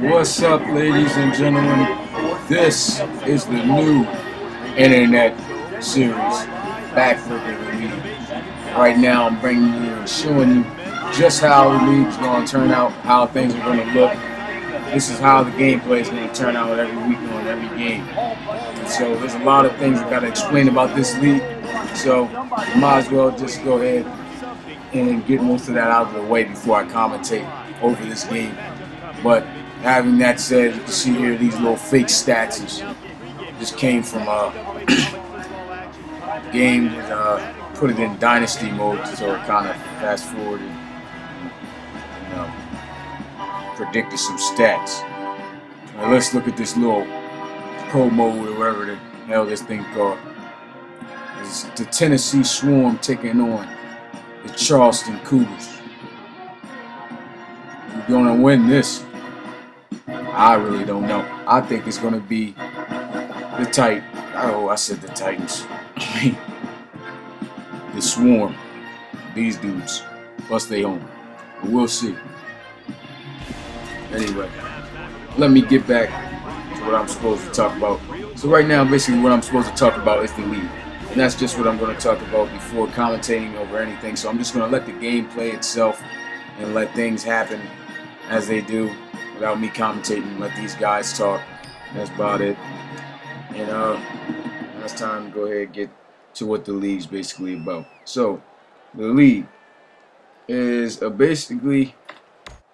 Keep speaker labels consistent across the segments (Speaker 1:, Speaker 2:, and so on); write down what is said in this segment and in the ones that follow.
Speaker 1: What's up, ladies and gentlemen? This is the new internet series, Backbreaker League. Right now, I'm bringing you and showing you just how the league's going to turn out, how things are going to look. This is how the gameplay is going to turn out every week on every game. And so there's a lot of things I got to explain about this league. So you might as well just go ahead and get most of that out of the way before I commentate over this game. But having that said, you can see here these little fake stats just came from a game that put it in dynasty mode, so it kind of fast forwarded, predicted some stats. Now let's look at this little pro mode or whatever the hell this thing called. It's the Tennessee Swarm taking on the Charleston Cougars. You're gonna win this. I really don't know. I think it's gonna be the I said the Titans. The Swarm. These dudes. Plus they home. We'll see. Anyway, let me get back to what I'm supposed to talk about. So right now, basically what I'm supposed to talk about is the league. And that's just what I'm going to talk about before commentating over anything. So I'm just going to let the game play itself and let things happen as they do without me commentating. Let these guys talk. That's about it. And now it's time to go ahead and get to what the league's basically about. So the league is basically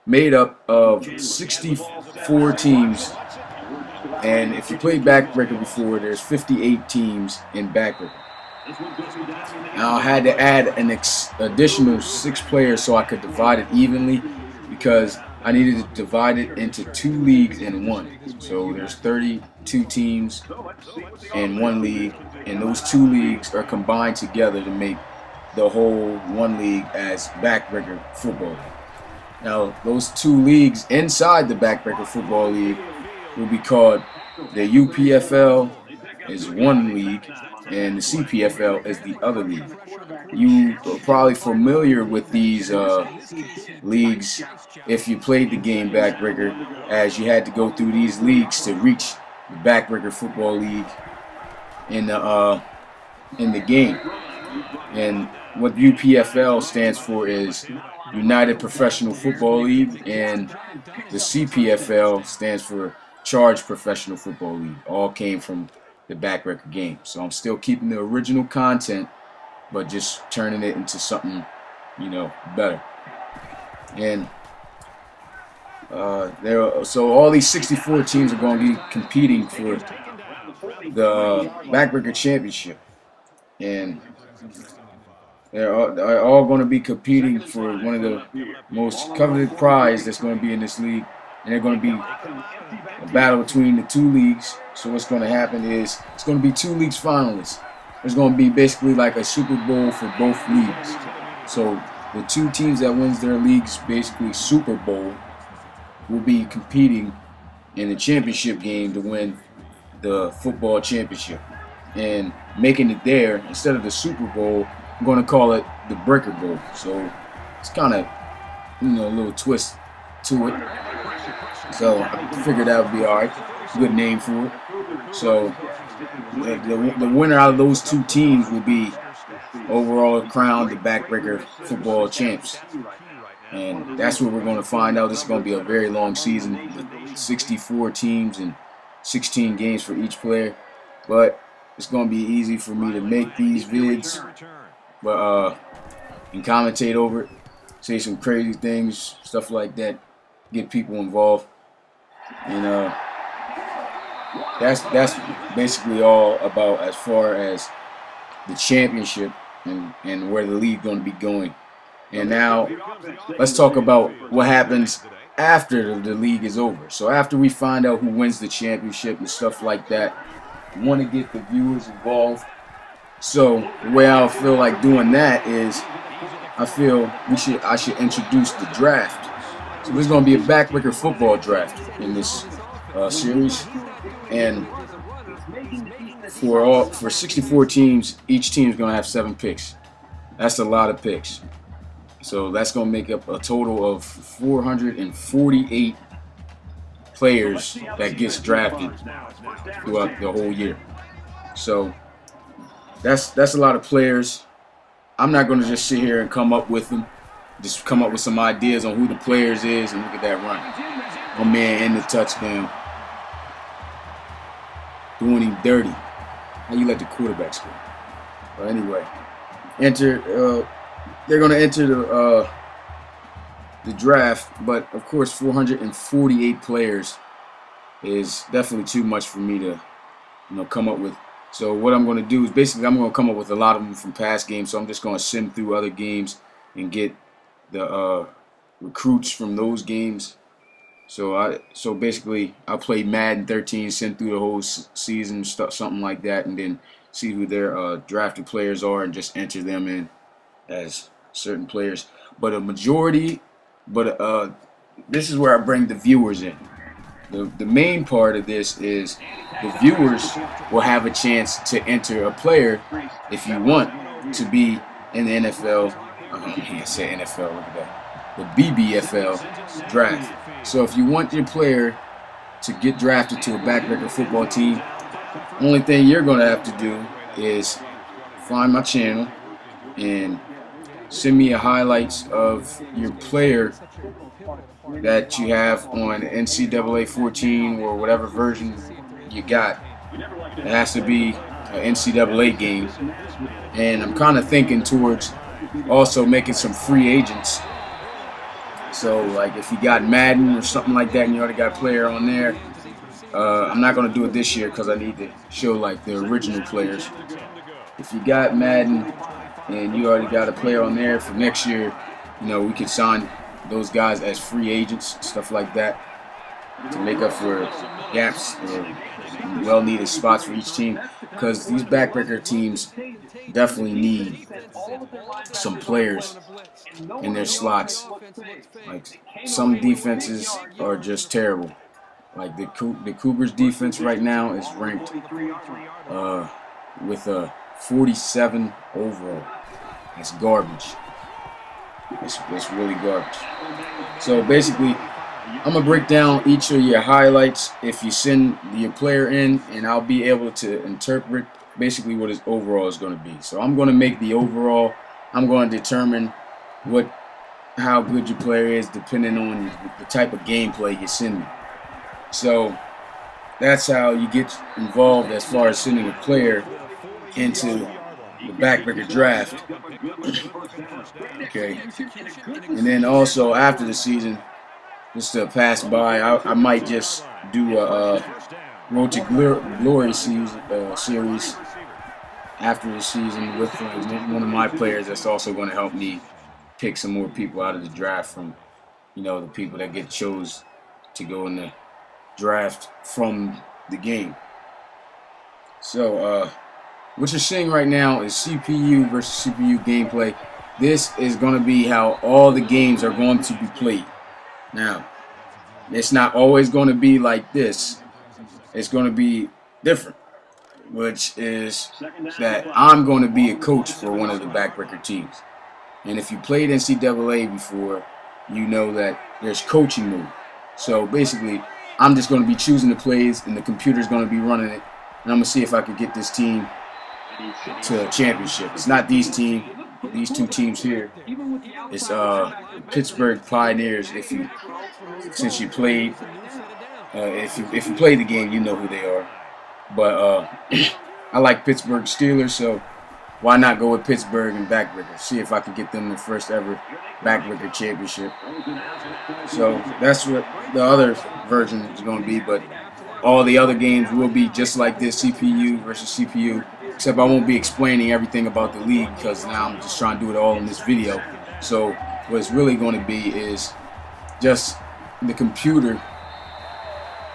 Speaker 1: made up of 64 teams. And if you played Backbreaker before, there's 58 teams in Backbreaker. Now I had to add an additional 6 players so I could divide it evenly, because I needed to divide it into 2 leagues in one. So there's 32 teams in one league, and those 2 leagues are combined together to make the whole one league as Backbreaker Football. Now those 2 leagues inside the Backbreaker Football League will be called the UPFL is one league and the CPFL is the other league. You are probably familiar with these leagues if you played the game Backbreaker, as you had to go through these leagues to reach the Backbreaker Football League in the game. And what UPFL stands for is United Professional Football League, and the CPFL stands for Charged Professional Football League. All came from the Backbreaker game. So I'm still keeping the original content, but just turning it into something, better. And so all these 64 teams are going to be competing for the Backbreaker Championship, and they're all going to be competing for one of the most coveted prize that's going to be in this league. And they're going to be a battle between the 2 leagues. So what's going to happen is it's going to be 2 leagues finalists. There's going to be basically like a Super Bowl for both leagues. So the 2 teams that wins their leagues, basically Super Bowl, will be competing in the championship game to win the football championship. And making it there, instead of the Super Bowl, I'm going to call it the Breaker Bowl. So it's kind of, a little twist to it. So I figured that would be alright. Good name for it. So the winner out of those 2 teams will be overall crowned the Backbreaker Football Champs. And that's what we're going to find out. This is going to be a very long season with 64 teams and 16 games for each player. But it's going to be easy for me to make these vids, and commentate over it, say some crazy things, stuff like that, get people involved. And that's basically all about as far as the championship and where the league going to be going. And now let's talk about what happens after the league is over. So after we find out who wins the championship and stuff like that, we want to get the viewers involved. So the way I feel like doing that is, I feel I should introduce the draft. So there's going to be a Backbreaker football draft in this series, and for 64 teams, each team is going to have 7 picks. That's a lot of picks. So that's going to make up a total of 448 players that gets drafted throughout the whole year. So that's a lot of players. I'm not going to just sit here and come up with them. Just come up with some ideas on who the players is, and look at that run. My man in the touchdown. Doing him dirty. How you let the quarterback score? But anyway, they're going to enter the draft, but of course 448 players is definitely too much for me to come up with. So what I'm going to do is basically I'm going to come up with a lot of them from past games. So I'm just going to sim through other games and get the recruits from those games. So basically I'll play Madden 13, sim through the whole season, something like that, and then see who their drafted players are and just enter them in as certain players. But a majority, this is where I bring the viewers in. The main part of this is the viewers will have a chance to enter a player if you want to be in the NFL. I said NFL, look at that. The BBFL draft. So if you want your player to get drafted to a Backbreaker football team, only thing you're going to have to do is find my channel and send me a highlights of your player that you have on NCAA 14 or whatever version you got. It has to be an NCAA game. And I'm kind of thinking towards also making some free agents. So like if you got Madden or something like that and you already got a player on there, I'm not going to do it this year because I need to show like the original players. If you got Madden and you already got a player on there for next year, we could sign those guys as free agents, stuff like that, to make up for gaps or well-needed spots for each team. Because these Backbreaker teams definitely need some players in their slots. Like some defenses are just terrible. Like the Cougars defense right now is ranked with a 47 overall. It's garbage. It's really garbage. So basically, I'm gonna break down each of your highlights if you send your player in, and I'll be able to interpret basically what his overall is going to be. So I'm going to make the overall. I'm going to determine how good your player is depending on the type of gameplay you send me. So that's how you get involved as far as sending a player into the Backbreaker draft. Okay. And then also after the season, just to pass by, I might just do a Road to Glory series after the season with one of my players that's also going to help me pick some more people out of the draft from, the people that get chose to go in the draft from the game. So, what you're seeing right now is CPU versus CPU gameplay. This is going to be how all the games are going to be played. Now, it's not always going to be like this. It's going to be different, which is that I'm going to be a coach for one of the Backbreaker teams. And if you played NCAA before, you know that there's coaching mode. So basically, I'm just going to be choosing the plays, and the computer's going to be running it. And I'm going to see if I can get this team to a championship. It's not these two teams here. It's Pittsburgh Pioneers. Since you played, if you played the game, you know who they are. But I like Pittsburgh Steelers, so why not go with Pittsburgh and Backbreaker? See if I can get them the first ever Backbreaker championship. So that's what the other version is going to be. But all the other games will be just like this, CPU versus CPU. Except I won't be explaining everything about the league because now I'm just trying to do it all in this video. So what it's really going to be is just the computer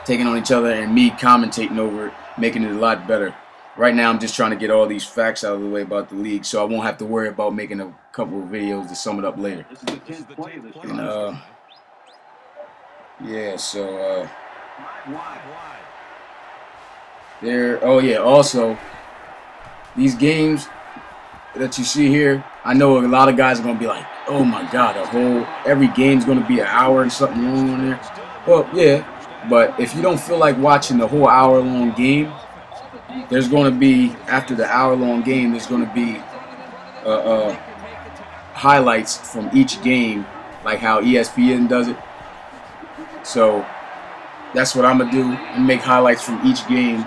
Speaker 1: taking on each other and me commentating over it, making it a lot better. Right now I'm just trying to get all these facts out of the way about the league so I won't have to worry about making a couple of videos to sum it up later. And yeah, so also these games that you see here, I know a lot of guys are going to be like, oh my God, every game's going to be an hour and something long on there. Well, yeah, But if you don't feel like watching the whole hour-long game, there's going to be, after the hour-long game, there's going to be highlights from each game, like how ESPN does it. So that's what I'm going to do, and make highlights from each game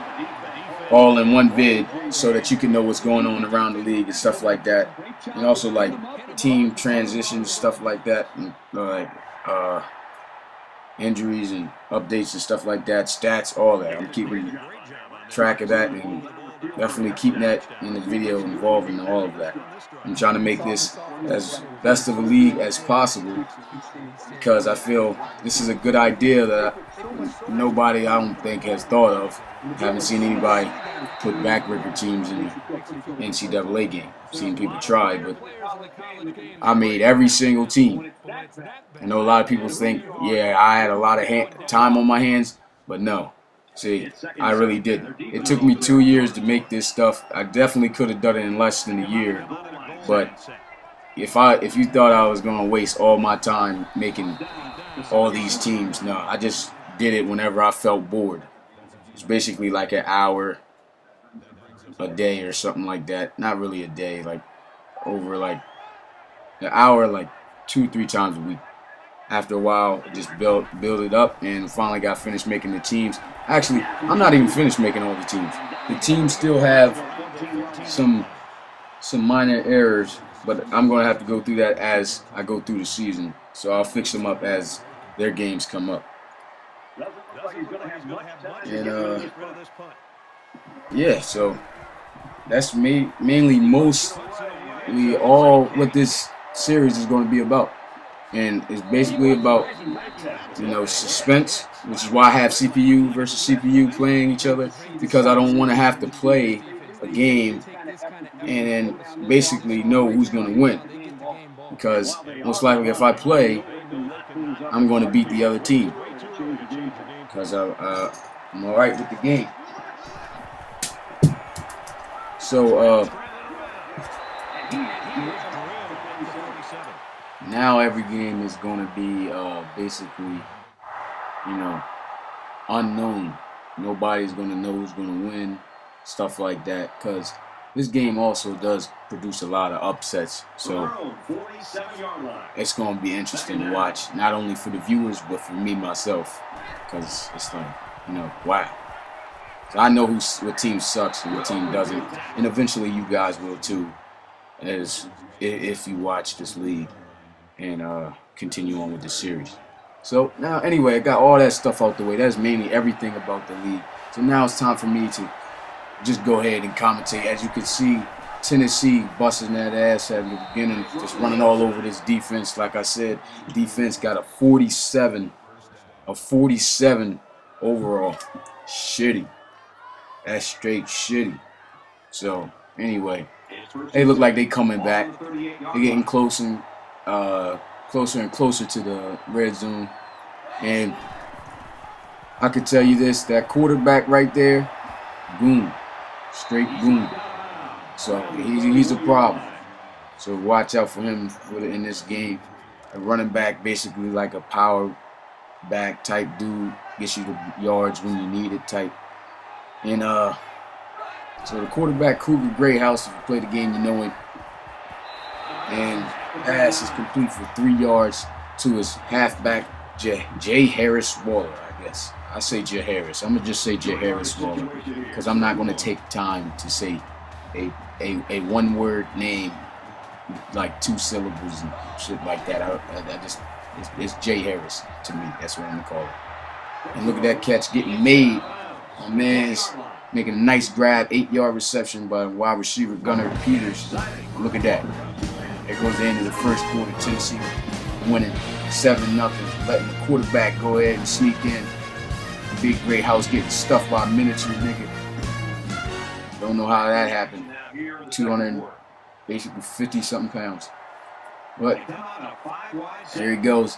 Speaker 1: all in one vid so that you can know what's going on around the league and stuff like that. And also like team transitions, stuff like that, and like injuries and updates and stuff like that, stats, all that. I'm keeping track of that and definitely keeping that in the video involved in all of that. I'm trying to make this as best of a league as possible because I feel this is a good idea that nobody, I don't think, has thought of. Haven't seen anybody put backbreaker teams in the NCAA game. Seen people try, but I made every single team. I know a lot of people think, yeah, I had a lot of time on my hands, but no. See, I really didn't. It took me 2 years to make this stuff. I definitely could have done it in less than a year, but if you thought I was going to waste all my time making all these teams, no, I just did it whenever I felt bored. It's basically like an hour a day or something like that. Not really a day, like over like an hour, like 2-3 times a week. After a while, just build it up, and finally got finished making the teams. Actually, I'm not even finished making all the teams. The teams still have some minor errors, but I'm going to have to go through that as I go through the season. So I'll fix them up as their games come up. And yeah, so that's mainly mostly all what this series is going to be about. And it's basically about, you know, suspense, which is why I have CPU versus CPU playing each other, because I don't want to have to play a game and then basically know who's going to win. Because most likely if I play, I'm going to beat the other team. Because I'm all right with the game. So, now every game is going to be basically, you know, unknown. Nobody's going to know who's going to win, stuff like that. Because this game also does produce a lot of upsets. So it's going to be interesting to watch, not only for the viewers, but for me myself. Because it's like, you know, wow. So I know what team sucks and what team doesn't. And eventually you guys will too, as if you watch this league and continue on with the series. So now, anyway, I got all that stuff out the way. That's mainly everything about the league. So now it's time for me to just go ahead and commentate. As you can see, Tennessee busting that ass at the beginning, just running all over this defense. Like I said, defense got a 47 overall. Shitty. That's straight shitty. So anyway, they look like they coming back. They're getting closer and closer to the red zone. And I could tell you this, that quarterback right there, boom, straight boom. So he's a problem. So watch out for him in this game. A running back, basically like a power back type dude, gets you the yards when you need it type. And so the quarterback, Cougar Greyhouse, if you play the game, you know it. And pass is complete for 3 yards to his halfback, Jay Harris Waller, I guess. I say Jay Harris. I'm gonna just say Jay Harris Waller because I'm not gonna take time to say a one-word name like 2 syllables and shit like that. I just it's Jay Harris to me. That's what I'm gonna call it. And look at that catch getting made. My man's making a nice grab, 8-yard reception by wide receiver Gunnar Peters. Look at that. There goes the end of the first quarter. Tennessee winning 7-0, letting the quarterback go ahead and sneak in. Big Greyhouse getting stuffed by a miniature nigga. Don't know how that happened. 250-something pounds. But there he goes.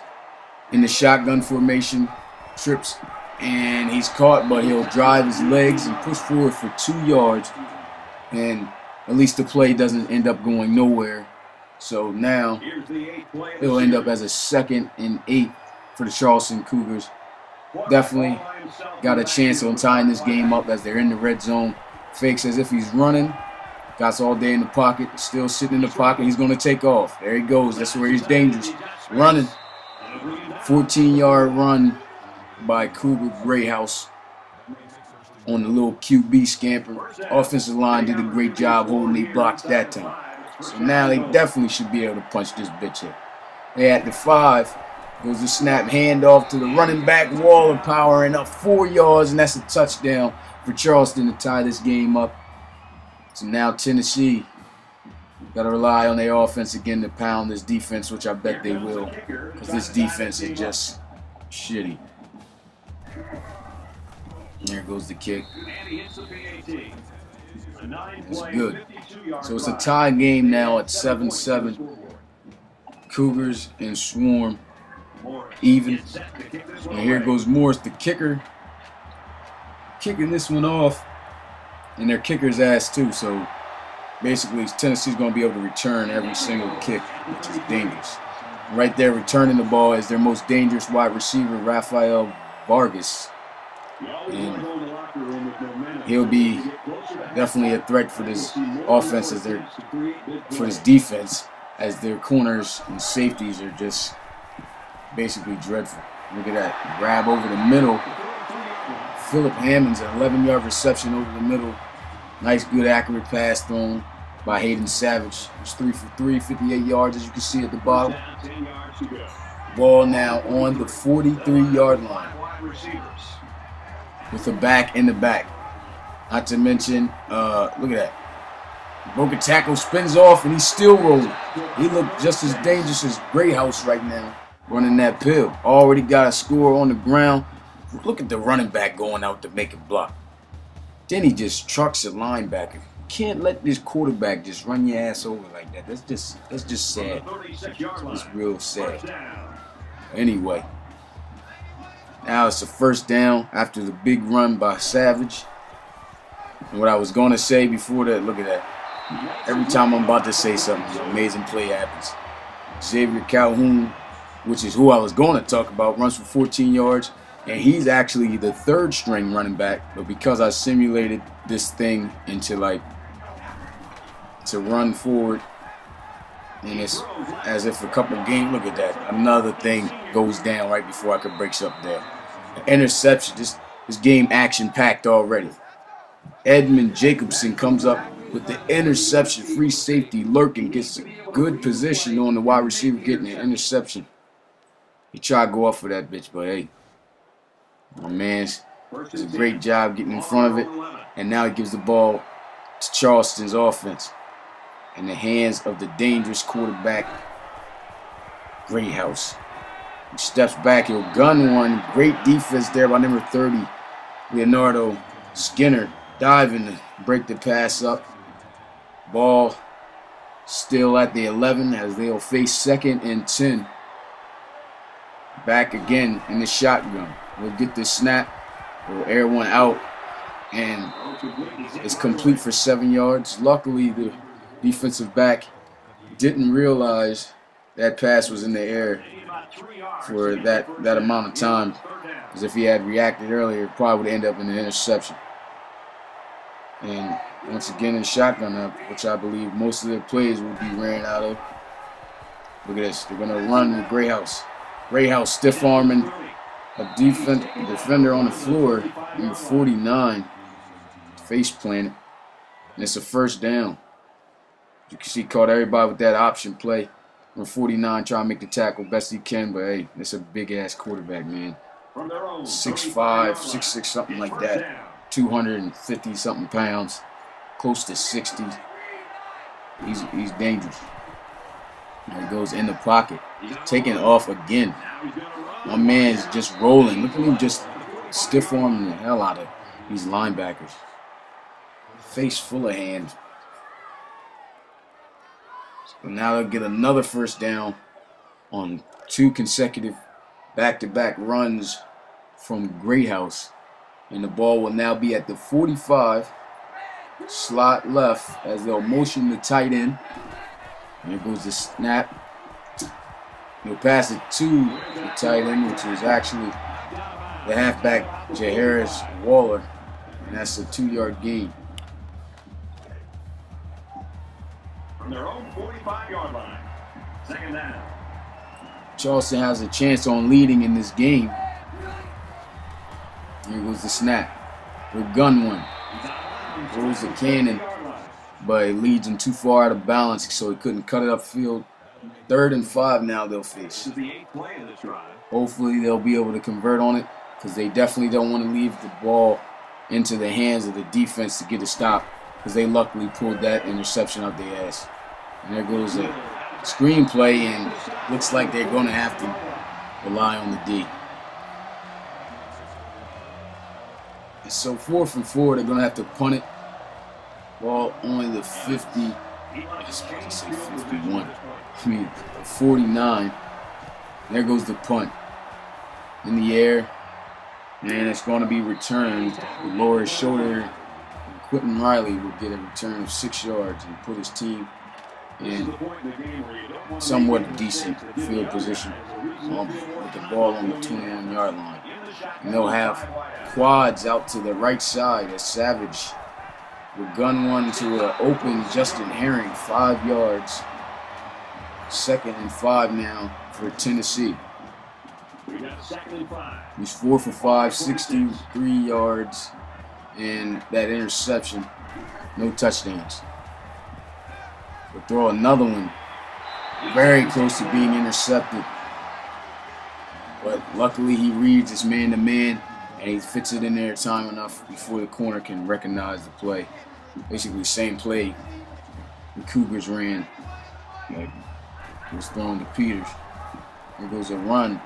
Speaker 1: In the shotgun formation, trips, and he's caught, but he'll drive his legs and push forward for 2 yards. And at least the play doesn't end up going nowhere. So now it'll end up as a 2nd and 8 for the Charleston Cougars. definitely got a chance on tying this game up as they're in the red zone. Fakes as if he's running. Got all day in the pocket. Still sitting in the pocket. He's going to take off. There he goes. That's where he's dangerous. Running. 14-yard run by Cougar Greyhouse on the little QB scamper. Offensive line did a great job holding their blocks that time. So now they definitely should be able to punch this bitch in. They at the 5. Goes the snap, handoff to the running back. Waller powering up 4 yards, and that's a touchdown for Charleston to tie this game up. So now Tennessee got to rely on their offense again to pound this defense, which I bet they will, because this defense is just shitty. And there goes the kick. It's good. So it's a tie game now at 7-7. Cougars and Swarm even. And here goes Morris, the kicker, kicking this one off. And their kicker's ass too. So basically Tennessee's going to be able to return every single kick, which is dangerous. Right there returning the ball is their most dangerous wide receiver, Rafael Vargas. And he'll be definitely a threat for this offense for this defense, as their corners and safeties are just basically dreadful. Look at that. Grab over the middle. Philip Hammond's an 11-yard reception over the middle. Nice, good, accurate pass thrown by Hayden Savage. It's 3 for 3, 58 yards, as you can see at the bottom. Ball now on the 43-yard line with a back in the back. Not to mention, look at that. Broke a tackle, spins off, and he's still rolling. He looked just as dangerous as Greyhouse right now, running that pill. Already got a score on the ground. Look at the running back going out to make a block. Then he just trucks a linebacker. You can't let this quarterback just run your ass over like that. That's just sad. It's real sad. Anyway, now it's a first down after the big run by Savage. And what I was going to say before that, look at that. Every time I'm about to say something, an amazing play happens. Xavier Calhoun, which is who I was going to talk about, runs for 14 yards. And he's actually the 3rd string running back. But because I simulated this thing into to run forward, and it's as if a couple games, look at that. Another thing goes down right before I could break something down. An interception. This game action-packed already. Edmund Jacobson comes up with the interception. Free safety lurking, gets a good position on the wide receiver getting an interception. He tried to go up for that bitch, but hey, my man's does a great job getting in front of it. And now he gives the ball to Charleston's offense in the hands of the dangerous quarterback, Greyhouse. He steps back, he'll gun one. Great defense there by number 30, Leonardo Skinner, diving to break the pass up. Ball still at the 11 as they'll face 2nd and 10. Back again in the shotgun. We'll get this snap. We'll air one out. And it's complete for 7 yards. Luckily, the defensive back didn't realize that pass was in the air for that amount of time. Because if he had reacted earlier, it probably would end up in an interception. And once again in shotgun up, which I believe most of their plays will be ran out of. Look at this. They're going to run with Greyhouse. Greyhouse stiff-arming a defender on the floor, number 49, face planted, and it's a first down. You can see caught everybody with that option play. Number 49 trying to make the tackle best he can, but hey, it's a big-ass quarterback, man. 6'5", 6'6", something like that. 250-something pounds, close to 60. He's dangerous. And he goes in the pocket, taking off again. My man's just rolling. Look at him just stiff-arming the hell out of these linebackers. Face full of hands. So now they'll get another first down on 2 consecutive back-to-back runs from Greyhouse. And the ball will now be at the 45. Slot left as they'll motion the tight end. And here goes the snap. He'll pass it to the tight end, which is actually the halfback, Jairus Waller, and that's a 2-yard gain.
Speaker 2: From their own 45-yard line. Second down.
Speaker 1: Charleston has a chance on leading in this game. Here goes the snap. We'll gun one. Goes the cannon, but it leads him too far out of balance, so he couldn't cut it upfield. 3rd and 5 now they'll face. Hopefully they'll be able to convert on it, because they definitely don't want to leave the ball into the hands of the defense to get a stop, because they luckily pulled that interception out their ass. And there goes a screenplay, and looks like they're going to have to rely on the D. And so 4th and 4, they're going to have to punt it. Ball only the 50, I was about to say 51, 49. There goes the punt. In the air, and it's going to be returned. The lower his shoulder, Quentin Riley will get a return of 6 yards and put his team in somewhat decent field position with the ball on the 21-yard line. And they'll have quads out to the right side as Savage will gun one to an open Justin Herring, 5 yards. 2nd and 5 now for Tennessee. He's 4 for 5, 63 yards, and that interception, no touchdowns. We'll throw another one, very close to being intercepted. But luckily he reads his man-to-man, and he fits it in there time enough before the corner can recognize the play. Basically, same play the Cougars ran. Like, it was thrown to Peters. There goes a run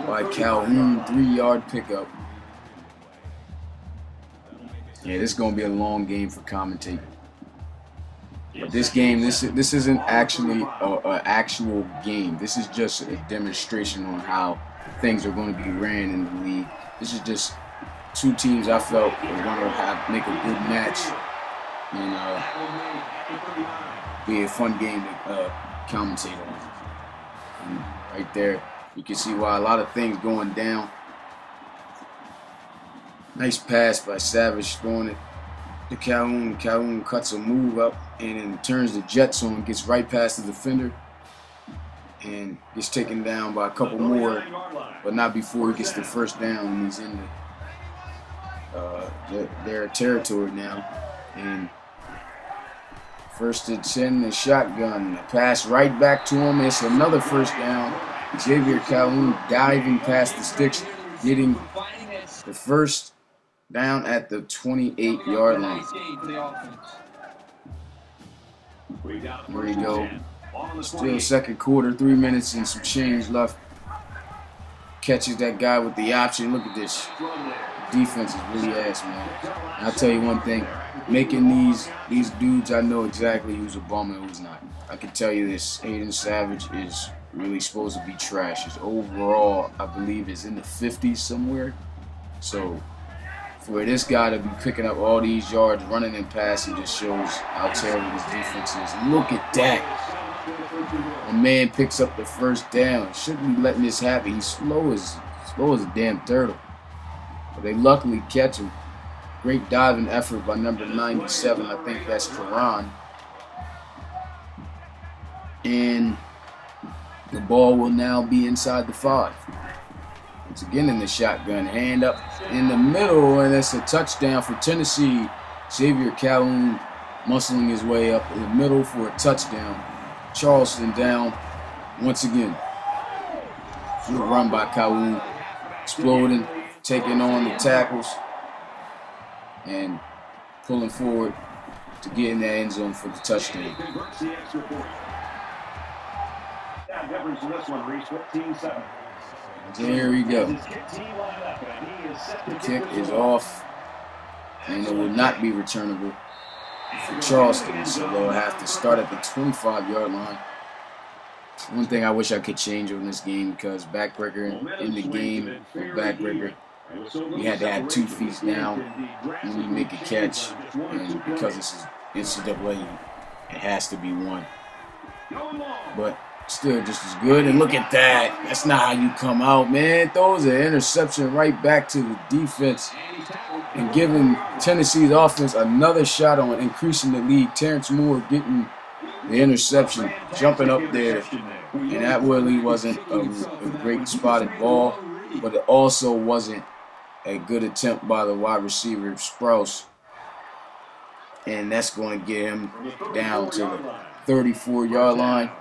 Speaker 1: by Calhoun, 3-yard pickup. Yeah, this is going to be a long game for commentating. But this game, this isn't actually an actual game. This is just a demonstration on how things are going to be ran in the league. This is just 2 teams I felt were going to make a good match and be a fun game to commentate on. And right there, you can see why a lot of things going down. Nice pass by Savage, throwing it to Calhoun. Calhoun cuts a move up and then turns the Jets on, gets right past the defender, and gets taken down by a couple more, but not before he gets the first down, and he's in their territory now. And 1st and 10, the shotgun, pass right back to him. It's another first down. Xavier Calhoun diving past the sticks, getting the first down at the 28-yard line. There we go. Still 2nd quarter, 3 minutes and some change left. Catches that guy with the option. Look at this. Defense is really ass, man. And I'll tell you one thing. Making these dudes, I know exactly who's a bum and who's not. I can tell you this. Aiden Savage is really supposed to be trash. His overall, I believe, is in the 50s somewhere. So for this guy to be picking up all these yards, running and passing, just shows how terrible his defense is. And look at that. A man picks up the first down. Shouldn't be letting this happen. He's slow as a damn turtle. But they luckily catch him. Great diving effort by number 97. I think that's Karan. And the ball will now be inside the 5. Once again in the shotgun, hand up in the middle, and it's a touchdown for Tennessee. Xavier Calhoun muscling his way up in the middle for a touchdown. Charleston down once again. Good run by Calhoun, exploding, taking on the tackles, and pulling forward to get in the end zone for the touchdown. There we go. The kick is off, and it will not be returnable for Charleston, so they'll have to start at the 25-yard line. One thing I wish I could change on this game, because Backbreaker in the game, Backbreaker, you had to have 2 feet down when you make a catch, and because this is NCAA, it has to be 1. But still just as good. And look at that. That's not how you come out, man. Throws an interception right back to the defense and giving Tennessee's offense another shot on increasing the lead. Terrence Moore getting the interception, jumping up there. And that really wasn't a great spotted ball, but it also wasn't a good attempt by the wide receiver, Sprouse. And that's going to get him down to the 34-yard line.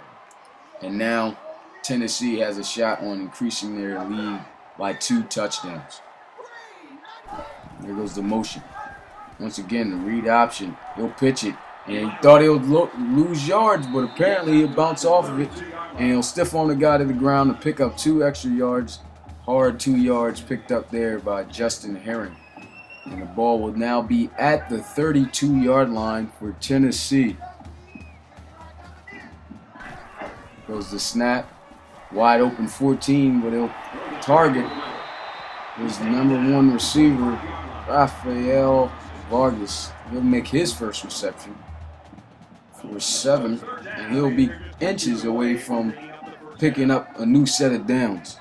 Speaker 1: And now Tennessee has a shot on increasing their lead by 2 touchdowns. There goes the motion. Once again, the read option. He'll pitch it. And he thought he'll lose yards, but apparently he'll bounce off of it. And he'll stiff on the guy to the ground to pick up 2 extra yards. Hard 2 yards picked up there by Justin Herring. And the ball will now be at the 32-yard line for Tennessee. Goes the snap. Wide open 14, but he'll target his #1 receiver, Rafael Vargas. He'll make his first reception for 7, and he'll be inches away from picking up a new set of downs.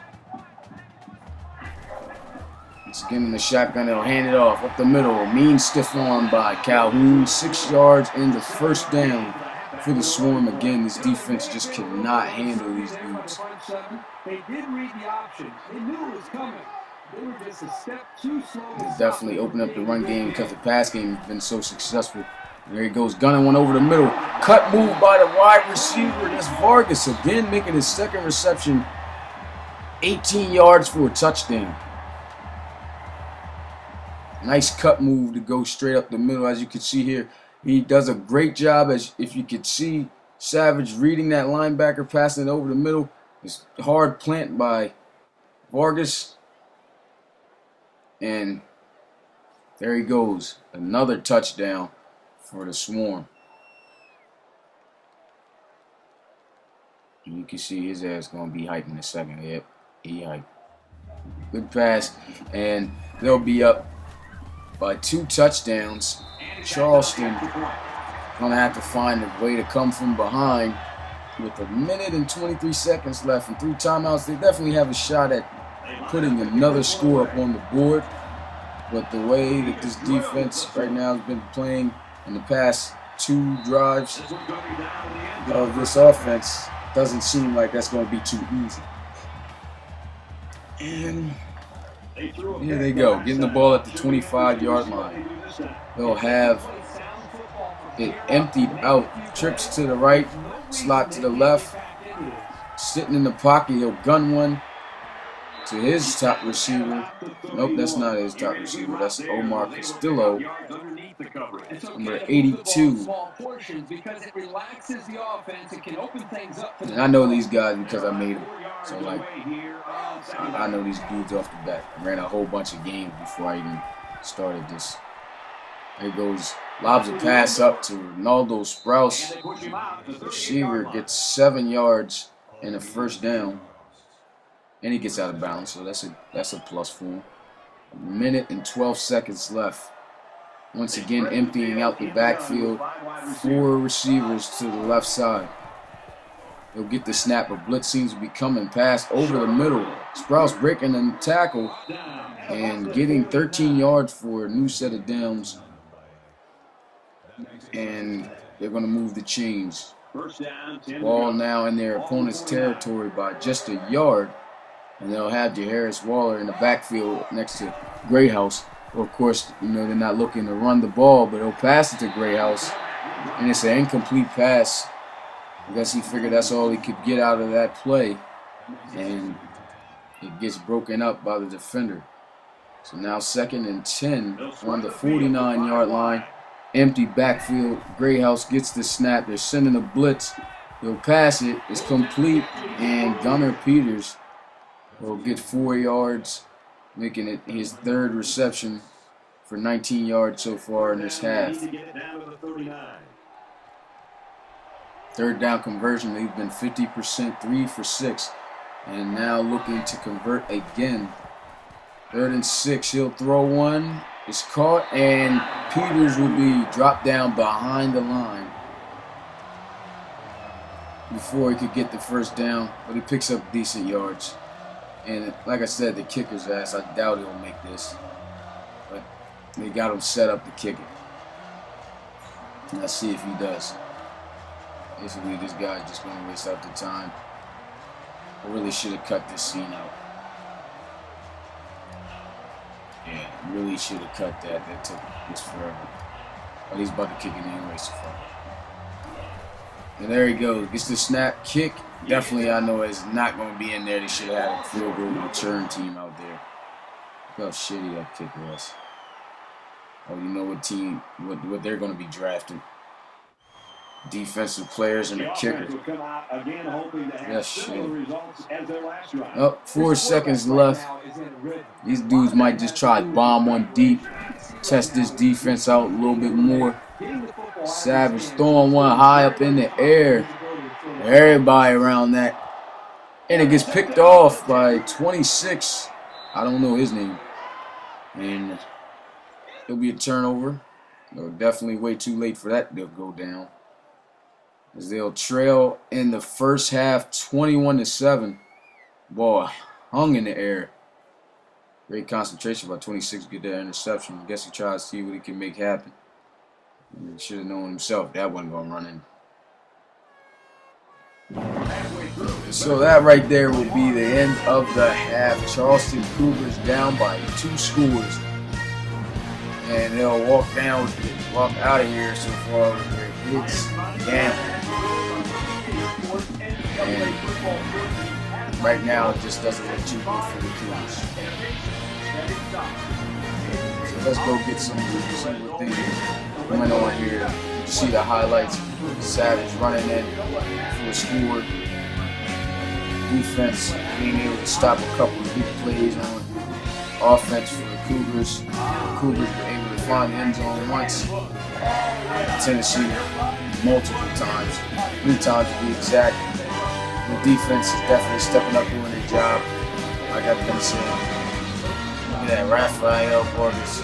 Speaker 1: Once again in the shotgun, they'll hand it off up the middle. Mean stiff arm by Calhoun. 6 yards in the first down for the Swarm. Again, this defense just cannot handle these dudes.
Speaker 3: They did read the option. They knew it was coming. They were just a step too slow.
Speaker 1: They definitely open up the run game because the pass game has been so successful. And there he goes, gunning one over the middle. Cut move by the wide receiver. That's Vargas again making his second reception. 18 yards for a touchdown. Nice cut move to go straight up the middle. As you can see here, he does a great job. As if you could see Savage reading that linebacker, passing it over the middle. It's hard plant by Vargas. And there he goes. Another touchdown for the Swarm. And you can see his ass going to be hyped in a second. Yep, he hyped. Good pass. And they'll be up by 2 touchdowns. Charleston going to have to find a way to come from behind with 1 minute and 23 seconds left and 3 timeouts. They definitely have a shot at putting another score up on the board. But the way that this defense right now has been playing in the past 2 drives of this offense, doesn't seem like that's going to be too easy. And here they go, getting the ball at the 25-yard line. They'll have it emptied out. Trips to the right, slot to the left. Sitting in the pocket, he'll gun one to his top receiver. Nope, that's not his top receiver. That's Omar Castillo, number 82. And I know these guys because I made them. So, like, I know these dudes off the bat. I ran a whole bunch of games before I even started this. There goes, lobs a pass up to Ronaldo Sprouse. The receiver gets 7 yards and a first down. And he gets out of bounds, so that's a plus for him. 1 minute and 12 seconds left. Once again, emptying out the backfield. 4 receivers to the left side. He'll get the snap. A blitz seems to be coming past over the middle. Sprouse breaking the tackle and getting 13 yards for a new set of downs. And they're going to move the chains. Ball now in their opponent's territory by just a yard. And they'll have Jaharis Waller in the backfield next to Greathouse. Well, of course, you know, they're not looking to run the ball, but he'll pass it to Greathouse. And it's an incomplete pass. I guess he figured that's all he could get out of that play. And it gets broken up by the defender. So now 2nd and 10 on the 49-yard line. Empty backfield. Greathouse gets the snap. They're sending a blitz. He'll pass it. It's complete. And Gunnar Peters will get 4 yards, making it his 3rd reception for 19 yards so far in this half. 3rd down conversion, they've been 50%, 3 for 6, and now looking to convert again. 3rd and 6, he'll throw one. It's caught, and Peters will be dropped down behind the line. before he could get the first down, but he picks up decent yards. And like I said, the kicker's ass, I doubt he'll make this. But they got him set up to kick it. And let's see if he does. Basically, this guy's just going to waste out the time. I really should have cut this scene out. Yeah, really should have cut that. That took this forever. But he's about to kick it anyway so far. And there he goes. Gets the snap, kick. Definitely, I know it's not going to be in there. They should have had a field goal return team out there. Look how shitty that kick was. Oh, you know what team, what they're going to be drafting. Defensive players and the kicker. That's shit. Oh, 4 seconds left. These dudes might just try to bomb one deep. Test this defense out a little bit more. Savage throwing one high up in the air. Everybody around that. And it gets picked off by 26. I don't know his name. And it'll be a turnover. No, definitely way too late for that to go down. As they'll trail in the first half 21-7. Ball hung in the air. Great concentration by 26 to get that interception. I guess he tried to see what he can make happen. He should have known himself that wasn't going to run in. So that right there will be the end of the half. Charleston Cougars down by 2 scores. And they'll walk out of here so far with their hits down. And right now it just doesn't look too good for the Cougars. So let's go get some what things going on here. See the highlights. Savage running in for a score. Defense being able to stop a couple of big plays on offense for the Cougars. The Cougars were able to find the end zone once. Tennessee multiple times. 3 times to be exact. The defense is definitely stepping up doing their job. Like I've been saying. Look at that, Raphael Vargas.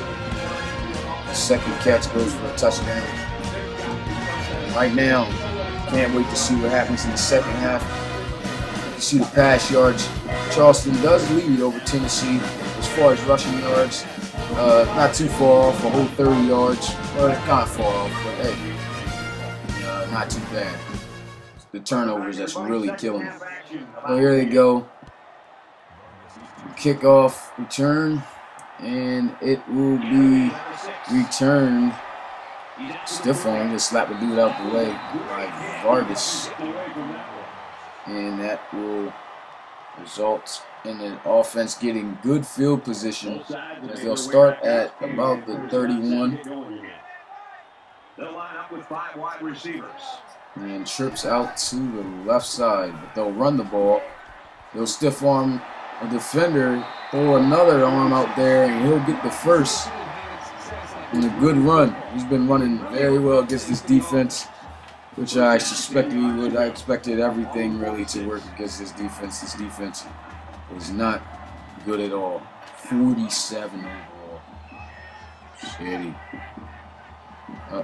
Speaker 1: The second catch goes for a touchdown. And right now, can't wait to see what happens in the second half. You see the pass yards. Charleston does lead over Tennessee as far as rushing yards. Not too far off, a whole 30 yards. Well, kind of far off, but hey, not too bad. The turnovers that's really killing them. So here they go. Kickoff return, and it will be returned. Stiff arm, just slap a dude out the way by Vargas. And that will result in the offense getting good field position as they'll start at about the 31.
Speaker 2: They'll line up with 5 wide receivers.
Speaker 1: And trips out to the left side, but they'll run the ball. They'll stiff arm a defender, throw another arm out there, and he'll get the first. And a good run. He's been running very well against this defense, which I suspected he would. I expected everything really to work against this defense. This defense is not good at all. 47 overall. Shitty.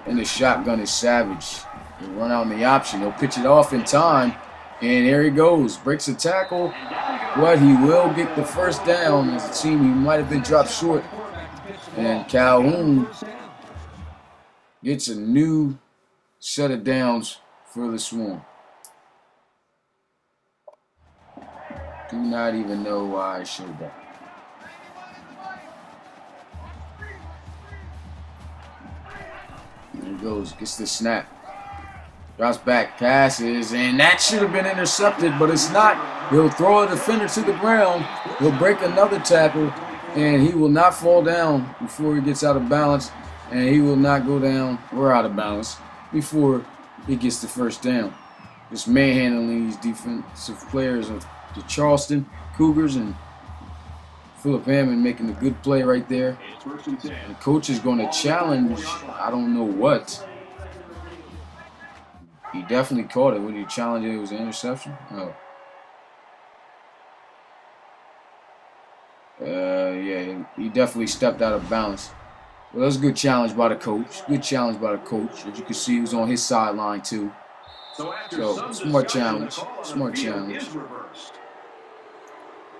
Speaker 1: In the shotgun is Savage. He'll run out in the option. He'll pitch it off in time. And there he goes. Breaks a tackle. But he will get the first down. As it seemed he might have been dropped short. And Calhoun gets a new set of downs for the Swarm. Do not even know why I showed that. There he goes. Gets the snap. Drops back, passes, and that should have been intercepted, but it's not. He'll throw a defender to the ground. He'll break another tackle, and he will not fall down before he gets out of balance, and he will not go down or out of balance before he gets the first down. Just manhandling these defensive players of the Charleston Cougars, and Philip Hammond making a good play right there. The coach is going to challenge, I don't know what. He definitely caught it. When he challenged it, it was an interception? Oh. Yeah, he definitely stepped out of bounds. Well, that was a good challenge by the coach. Good challenge by the coach. As you can see, he was on his sideline, too. So, smart challenge. Smart challenge.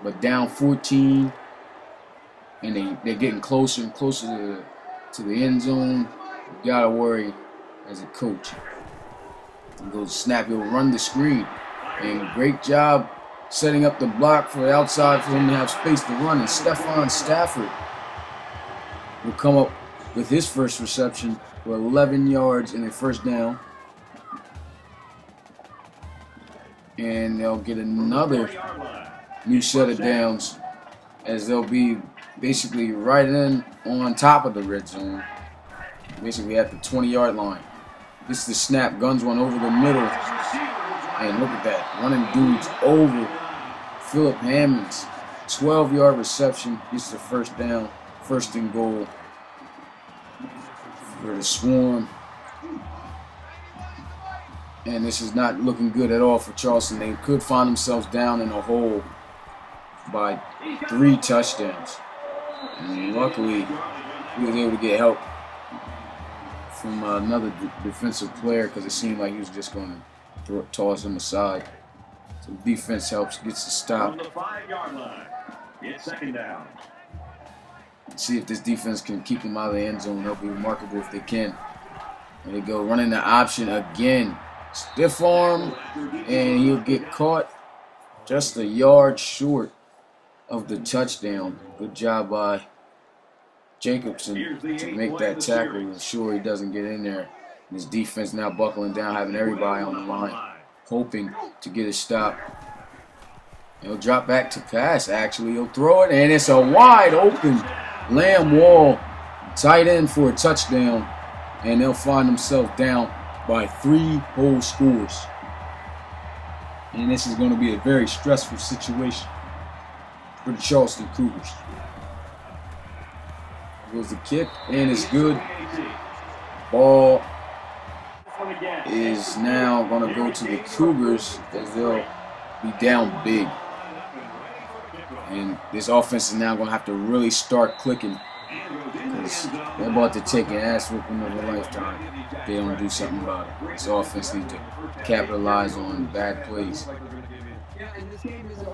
Speaker 1: But down 14, and they're getting closer and closer to the end zone. You gotta worry as a coach. He goes snap, he'll run the screen. And great job setting up the block for the outside for him to have space to run. And Stephon Stafford will come up with his first reception for 11 yards and a first down. And they'll get another new set of downs as they'll be basically right in on top of the red zone. Basically at the 20-yard line. This is the snap. Guns one over the middle. And look at that. Running dudes over Philip Hammond's 12-yard reception. Gets the first down. First and goal for the Swarm. And this is not looking good at all for Charleston. They could find themselves down in a hole by 3 touchdowns. And luckily, he was able to get help from another defensive player because it seemed like he was just going to toss him aside. So defense helps, gets the stop.
Speaker 2: On the 5-yard line, it's second down.
Speaker 1: See if this defense can keep him out of the end zone. That'll be remarkable if they can. There they go, running the option again. Stiff arm, and he'll get caught just a yard short of the touchdown. Good job by Jacobson to make that tackle. Ensure he doesn't get in there. And his defense now buckling down, having everybody on the line, hoping to get a stop. He'll drop back to pass, actually. He'll throw it, and it's a wide open Lamb Wall, tight end for a touchdown. And they'll find themselves down by 3 whole scores. And this is going to be a very stressful situation for the Charleston Cougars. Goes the kick, and it's good. Ball is now going to go to the Cougars as they'll be down big. And this offense is now going to have to really start clicking because they're about to take an ass whooping of a lifetime if they don't do something about it. This offense needs to capitalize on bad plays.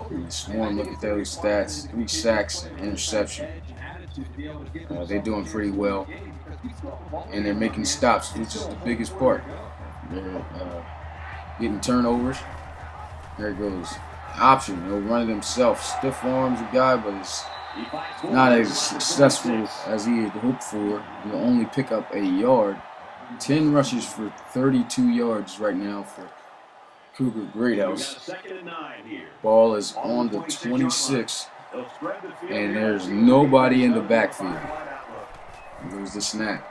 Speaker 1: And the Swarm, look at those stats. 3 sacks, an interception. They're doing pretty well. And they're making stops, which is the biggest part. They're getting turnovers. There it goes. Option. He'll run it himself. Stiff arms the guy, but it's not as successful as he had hoped for. He'll only pick up a yard. 10 rushes for 32 yards right now for Cougar Greathouse. Ball is on the 26, and there's nobody in the backfield. There's the snap.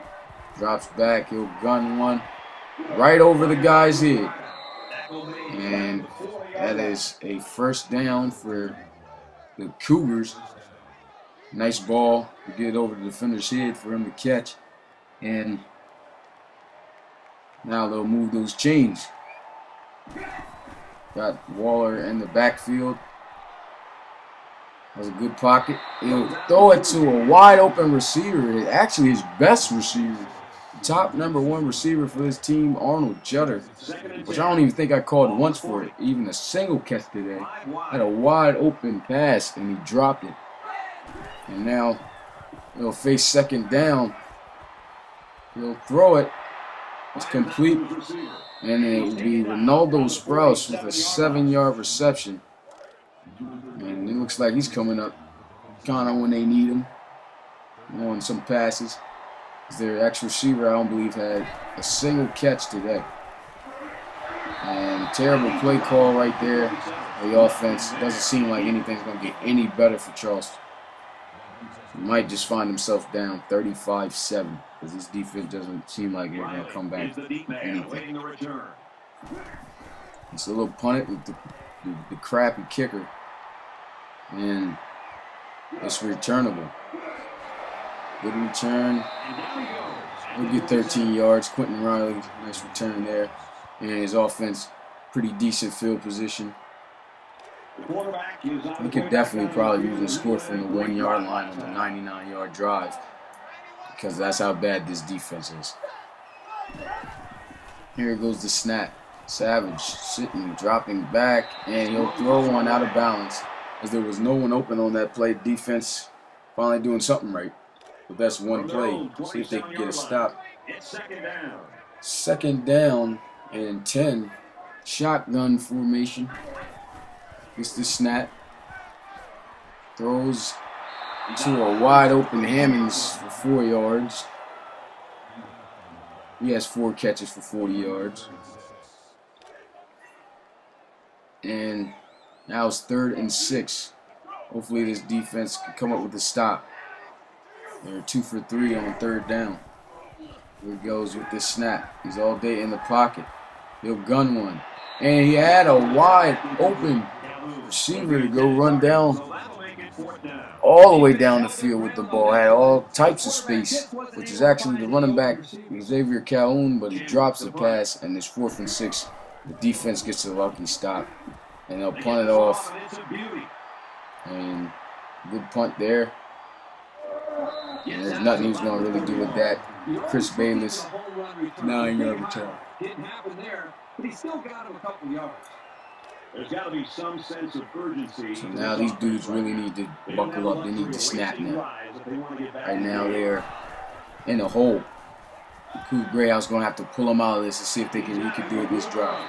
Speaker 1: Drops back. He'll gun one right over the guy's head. And that is a first down for the Cougars. Nice ball to get over the defender's head for him to catch. And now they'll move those chains. Got Waller in the backfield. Has a good pocket. He'll throw it to a wide open receiver. Actually his best receiver. Top #1 receiver for this team, Arnold Jutter, which I don't even think I called once for it. Even a single catch today. Had a wide open pass and he dropped it. And now he'll face second down. He'll throw it. It's complete. And it will be Ronaldo Sprouse with a 7-yard reception. And it looks like he's coming up kind of when they need him on some passes. Their ex-receiver, I don't believe, had a single catch today. And a terrible play call right there. The offense doesn't seem like anything's going to get any better for Charleston. He might just find himself down 35-7 because this defense doesn't seem like they're going to come back with anything. It's a little punted with the crappy kicker. And it's returnable. Good return. We'll get 13 yards. Quentin Riley, nice return there. And his offense, pretty decent field position. We could definitely probably even score from the 1-yard line on the 99-yard drive because that's how bad this defense is. Here goes the snap. Savage sitting, dropping back, and he'll throw one out of bounds as there was no one open on that play. Defense finally doing something right. But that's one play. See if they can get a stop. Second down and 10. Shotgun formation. Gets the snap. Throws to a wide open Hammonds for 4 yards. He has 4 catches for 40 yards. And now it's 3rd and 6. Hopefully this defense can come up with a stop. They're 2 for 3 on 3rd down. Here he goes with this snap. He's all day in the pocket. He'll gun one. And he had a wide open receiver to go run down all the way down the field with the ball. Had all types of space, which is actually the running back, Xavier Calhoun, but he drops the pass, and it's 4th and 6. The defense gets a lucky stop, and they'll punt it off. And good punt there. And there's nothing he's going to really do with that. Chris Bayless, 9-yard return.
Speaker 3: Didn't happen there, but he still got him a couple yards.
Speaker 2: There's got to be some sense of urgency.
Speaker 1: So now these dudes really need to buckle up. They need to snap now. Right now they're in a hole. Cool Greyhouse going to have to pull them out of this and see if he can do it this drive.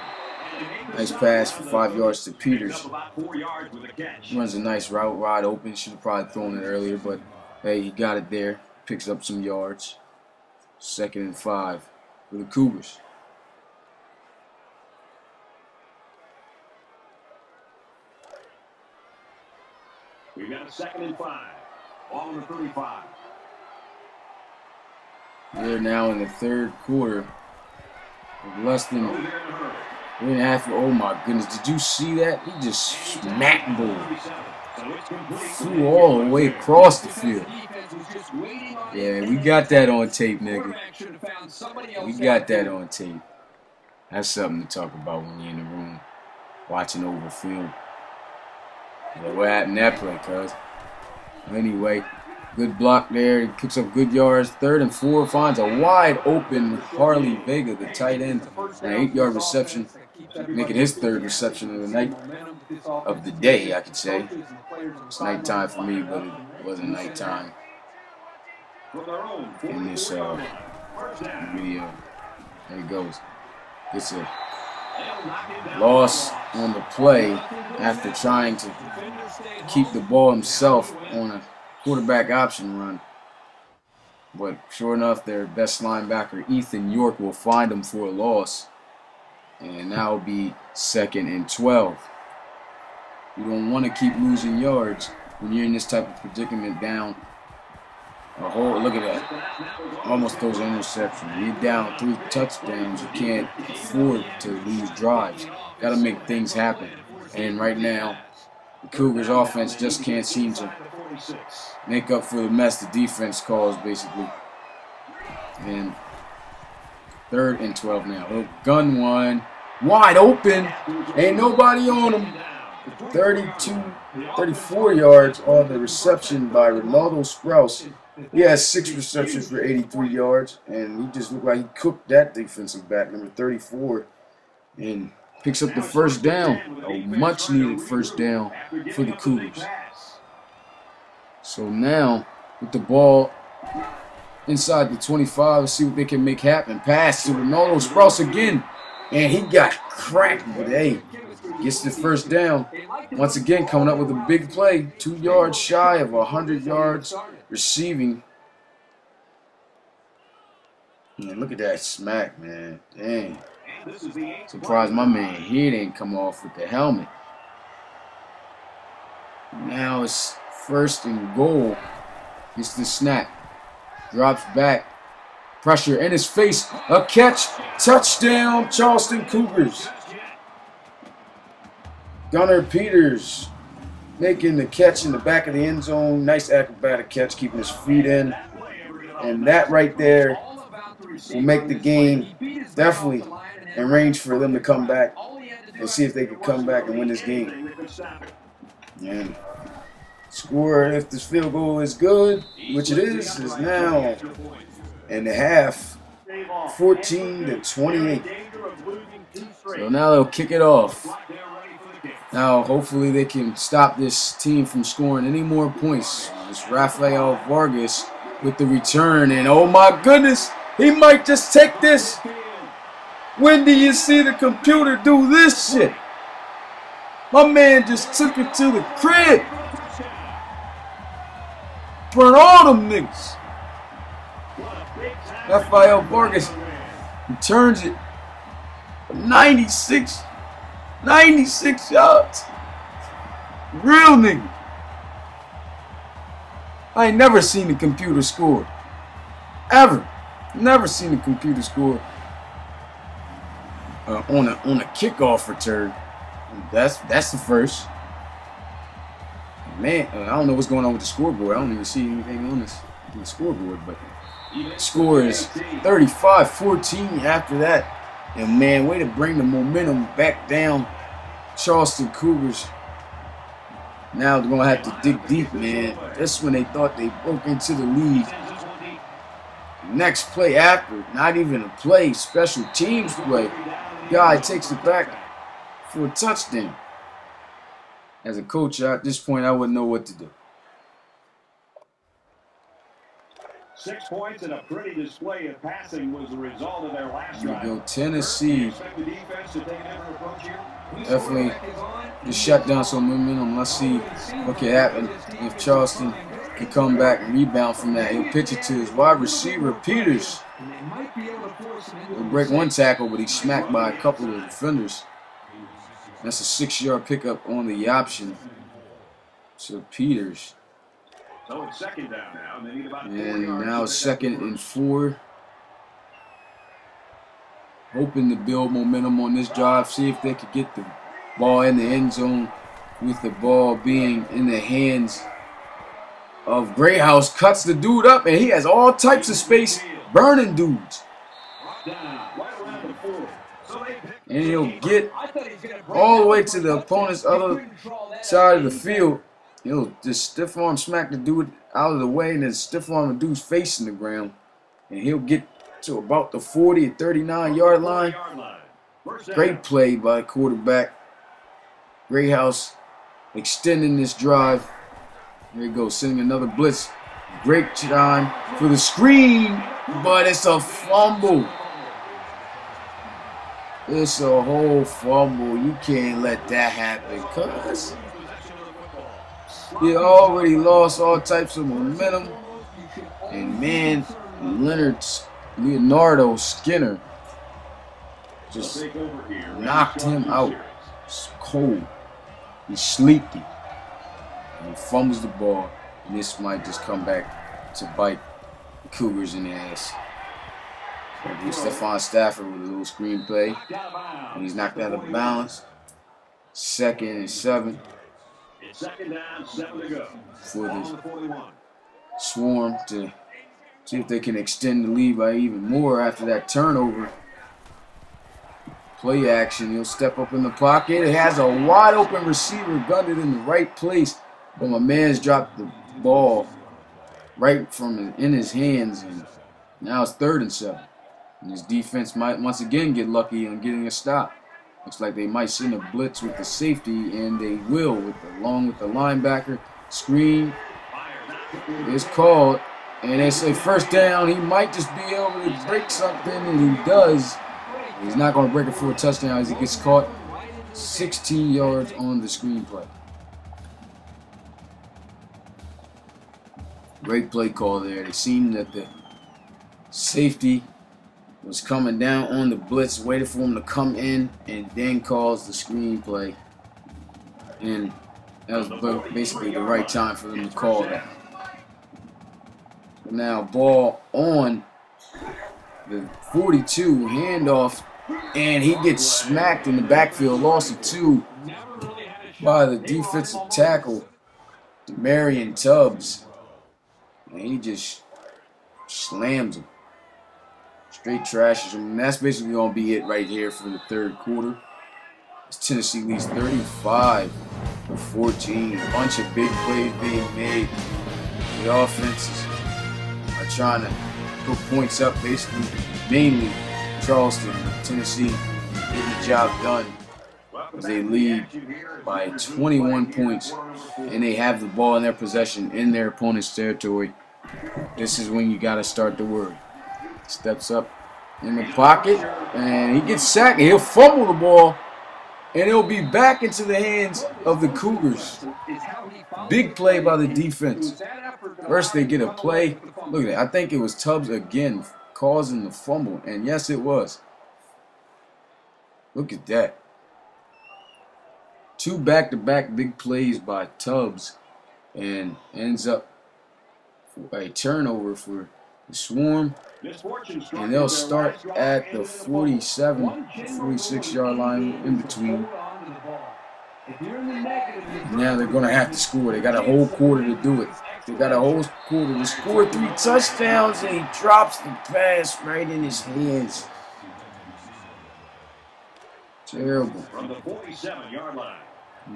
Speaker 1: Nice pass for 5 yards to Peters. Runs a nice route, wide open. Should have probably thrown it earlier, but hey, he got it there. Picks up some yards. 2nd and 5 for the Cougars.
Speaker 2: We've got a 2nd and 5. Ball on the 35.
Speaker 1: We're now in the 3rd quarter. Less than 3.5. Oh my goodness, did you see that? He just smacked ball. Flew all the way across the field. Yeah, we got that on tape, nigga. We got that on tape. That's something to talk about when you're in the room watching over film. Yeah, what happened that play, cuz? Anyway, good block there. He picks up good yards. 3rd and 4. Finds a wide open Harley Vega, the tight end. An 8-yard reception. Making his 3rd reception of the night. Of the day, I could say. It's nighttime for me, but it wasn't nighttime in this video. There he goes. It's a loss on the play after trying to keep the ball himself on a quarterback option run. But sure enough, their best linebacker, Ethan York, will find him for a loss. And now will be 2nd and 12. You don't want to keep losing yards when you're in this type of predicament down a whole. Look at that. Almost throws an interception. You're down 3 touchdowns. You can't afford to lose drives. Got to make things happen. And right now, the Cougars offense just can't seem to make up for the mess the defense caused, basically. And 3rd and 12 now. He'll gun one. Wide open. Ain't nobody on him. 34 yards on the reception by Ronaldo Sprouse. He has 6 receptions for 83 yards, and he just looked like he cooked that defensive back, number 34, and picks up the 1st down, a much-needed 1st down for the Cougars. So now, with the ball inside the 25, let's see what they can make happen. Pass to Ronaldo Sprouse again, and he got cracked, but hey, gets the 1st down. Once again, coming up with a big play. 2 yards shy of 100 yards receiving. Man, look at that smack, man. Dang. Surprised my man here didn't come off with the helmet. Now it's 1st and goal. Gets the snap. Drops back. Pressure in his face. A catch. Touchdown, Charleston Cougars. Gunnar Peters making the catch in the back of the end zone. Nice acrobatic catch, keeping his feet in. And that right there will make the game definitely in range for them to come back and see if they can come back and win this game. And score, if this field goal is good, which it is now in the half, 14-28. So now they'll kick it off. Now, hopefully they can stop this team from scoring any more points. It's Rafael Vargas with the return, and oh my goodness, he might just take this. When do you see the computer do this shit? My man just took it to the crib. Burn all them niggas. Rafael Vargas returns it. 96 yards. Real nigga. I ain't never seen the computer score. Ever. Never seen the computer score on a kickoff return. That's the first. Man, I don't know what's going on with the scoreboard. I don't even see anything on the scoreboard, but the score is 35-14 after that. And man, way to bring the momentum back down. Charleston Cougars. Now they're gonna have to dig deep, man. That's when they thought they broke into the lead. Next play after, not even a play, special teams play. Guy takes it back for a touchdown. As a coach, at this point, I wouldn't know what to do.
Speaker 2: 6 points and a pretty display of passing was the result of their last drive.
Speaker 1: Here we go, Tennessee. Definitely just shut down some momentum. Let's see what can happen if Charleston can come back and rebound from that. He'll pitch it to his wide receiver, Peters. He'll break one tackle, but he's smacked by a couple of defenders. That's a 6-yard pickup on the option. So Peters.
Speaker 2: So it's second down now. And they need about
Speaker 1: now it's 2nd and 4. Hoping to build momentum on this drive. See if they could get the ball in the end zone with the ball being in the hands of Greyhouse. Cuts the dude up, and he has all types of space burning dudes. And he'll get all the way to the opponent's other side of the field. He'll just stiff arm smack the dude out of the way and then stiff arm the dude's face in the ground. And he'll get to about the 40 or 39-yard line. Great play by the quarterback. Greyhouse extending this drive. There he goes, sending another blitz. Great time for the screen, but it's a fumble. It's a whole fumble. You can't let that happen, cuz you already lost all types of momentum. And man, Leonardo Skinner just knocked him out. It's cold. He's sleepy. And he fumbles the ball. And this might just come back to bite the Cougars in the ass. Stephon Stafford with a little screenplay. And he's knocked out of balance. 2nd and 7.
Speaker 2: Second down, 7 to go.
Speaker 1: For the Swarm to see if they can extend the lead by even more after that turnover. Play action. He'll step up in the pocket. It has a wide open receiver gunned it in the right place. But my man's dropped the ball right from in his hands. And now it's 3rd and 7. And his defense might once again get lucky on getting a stop. Looks like they might send a blitz with the safety, and they will, along with the linebacker. Screen is called, and they say 1st down. He might just be able to break something, and he does. He's not going to break it for a touchdown as he gets caught 16 yards on the screenplay. Great play call there. They seen that the safety was coming down on the blitz, waited for him to come in, and then calls the screenplay. And that was basically the right time for them to call that. But now ball on the 42, handoff, and he gets smacked in the backfield, loss of 2 by the defensive tackle, Marion Tubbs. And he just slams him. Straight trashes him. And that's basically going to be it right here for the 3rd quarter. As Tennessee leads 35-14. A bunch of big plays being made. The offenses are trying to put points up, basically, mainly Charleston. Tennessee getting the job done as they lead by 21 points, and they have the ball in their possession in their opponent's territory. This is when you got to start to worry. Steps up in the pocket, and he gets sacked. He'll fumble the ball, and it'll be back into the hands of the Cougars. Big play by the defense. First they get a play. Look at that. I think it was Tubbs again causing the fumble, and yes, it was. Look at that. 2 back-to-back big plays by Tubbs, and ends up a turnover for the Swarm. And they'll start at the 47, 46-yard line in between. And now they're going to have to score. They got a whole quarter to do it. They got a whole quarter to score 3 touchdowns, and he drops the pass right in his hands. Terrible.
Speaker 2: From the 47-yard line.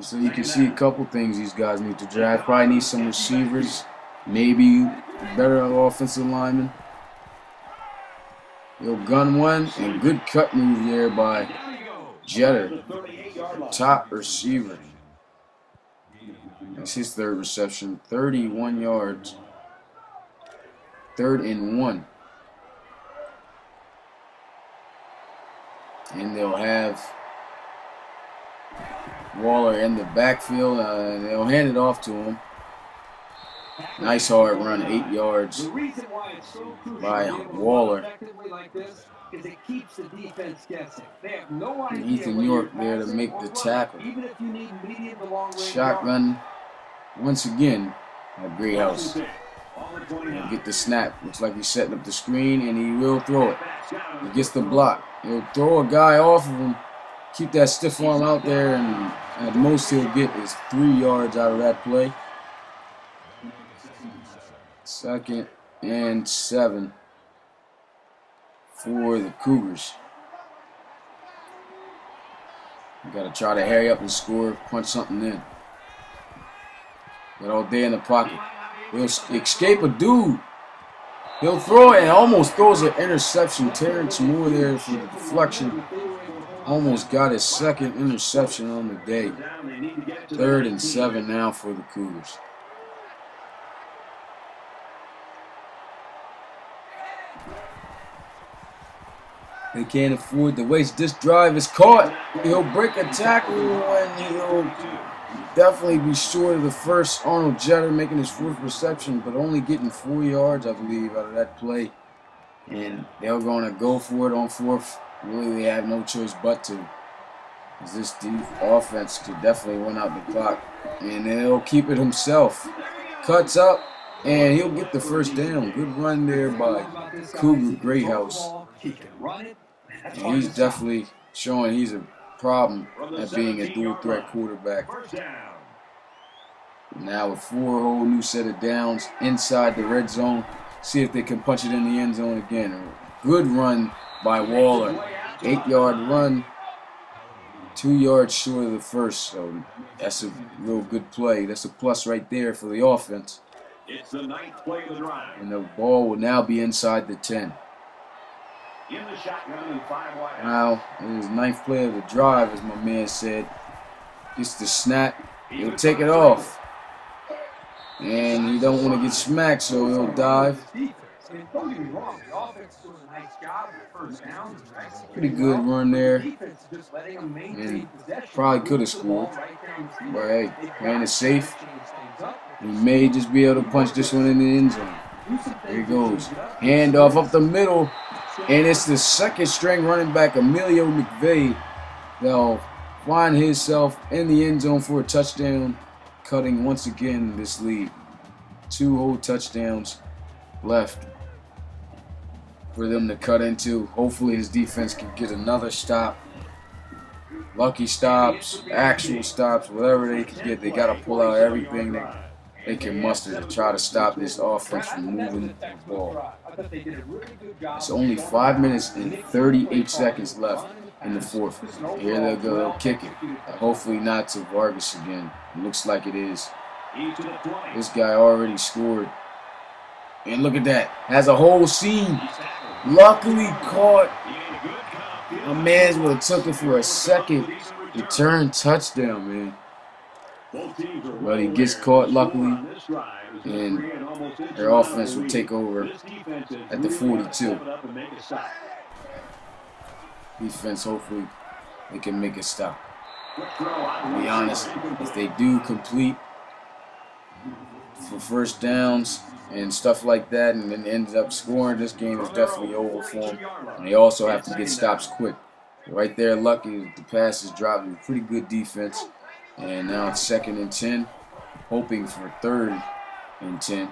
Speaker 1: So you can see a couple things these guys need to draft. Probably need some receivers, maybe better offensive linemen. He'll gun one, and good cut move there by Jeter, top receiver. That's his 3rd reception, 31 yards. 3rd and 1. And they'll have Waller in the backfield. They'll hand it off to him. Nice hard run, 8 yards by Waller. And Ethan York there to make the tackle. Shotgun once again at Greathouse. He'll get the snap. Looks like he's setting up the screen, and he will throw it. He gets the block. He'll throw a guy off of him. Keep that stiff arm out there, and at most he'll get is 3 yards out of that play. 2nd and 7 for the Cougars. You got to try to hurry up and score, punch something in. Got all day in the pocket. He'll escape a dude. He'll throw it and almost throws an interception. Terrence Moore there for the deflection. Almost got his 2nd interception on the day. 3rd and 7 now for the Cougars. They can't afford to waste. This drive is caught. He'll break a tackle, and he'll definitely be short of the first. Arnold Jeter making his 4th reception, but only getting 4 yards, I believe, out of that play. And they're going to go for it on 4th. Really, they have no choice but to. As this offense could definitely run out the clock. And he'll keep it himself. Cuts up, and he'll get the first down. Good run there by Cougar Greathouse. And he's definitely showing he's a problem at being a dual threat quarterback. Now with 4 whole new set of downs inside the red zone. See if they can punch it in the end zone again. Good run by Waller. 8-yard run. 2 yards short of the first. So that's a real good play. That's a plus right there for the offense.
Speaker 2: It's the 9th play of the drive.
Speaker 1: And the ball will now be inside the 10.
Speaker 2: In the shotgun and 5 wide.
Speaker 1: Now, in his 9th play of the drive, as my man said, gets the snap. He'll take it off. And he don't want to get smacked, so he'll dive. Pretty good run there. And probably could have scored. But hey, playing it safe. He may just be able to punch this one in the end zone. There he goes. Handoff up the middle. And it's the 2nd string running back, Emilio McVeigh. They'll find himself in the end zone for a touchdown, cutting once again this lead. 2 whole touchdowns left for them to cut into. Hopefully his defense can get another stop. Lucky stops, actual stops, whatever they can get. They got to pull out everything that they can muster to try to stop this offense from moving the ball. It's only 5 minutes and 38 seconds left in the 4th. Here they'll go, they'll kick it. Hopefully not to Vargas again. It looks like it is. This guy already scored. And look at that. Has a whole scene. Luckily caught My man's would have took it for a second return touchdown, man. But he gets caught, luckily, and their offense will take over at the 42. Defense, hopefully, they can make a stop. To be honest, if they do complete for first downs and stuff like that and then ends up scoring, this game is definitely over for them. And they also have to get stops quick. Right there, lucky the pass is dropped. Pretty good defense. And now it's 2nd and 10, hoping for 3rd and 10.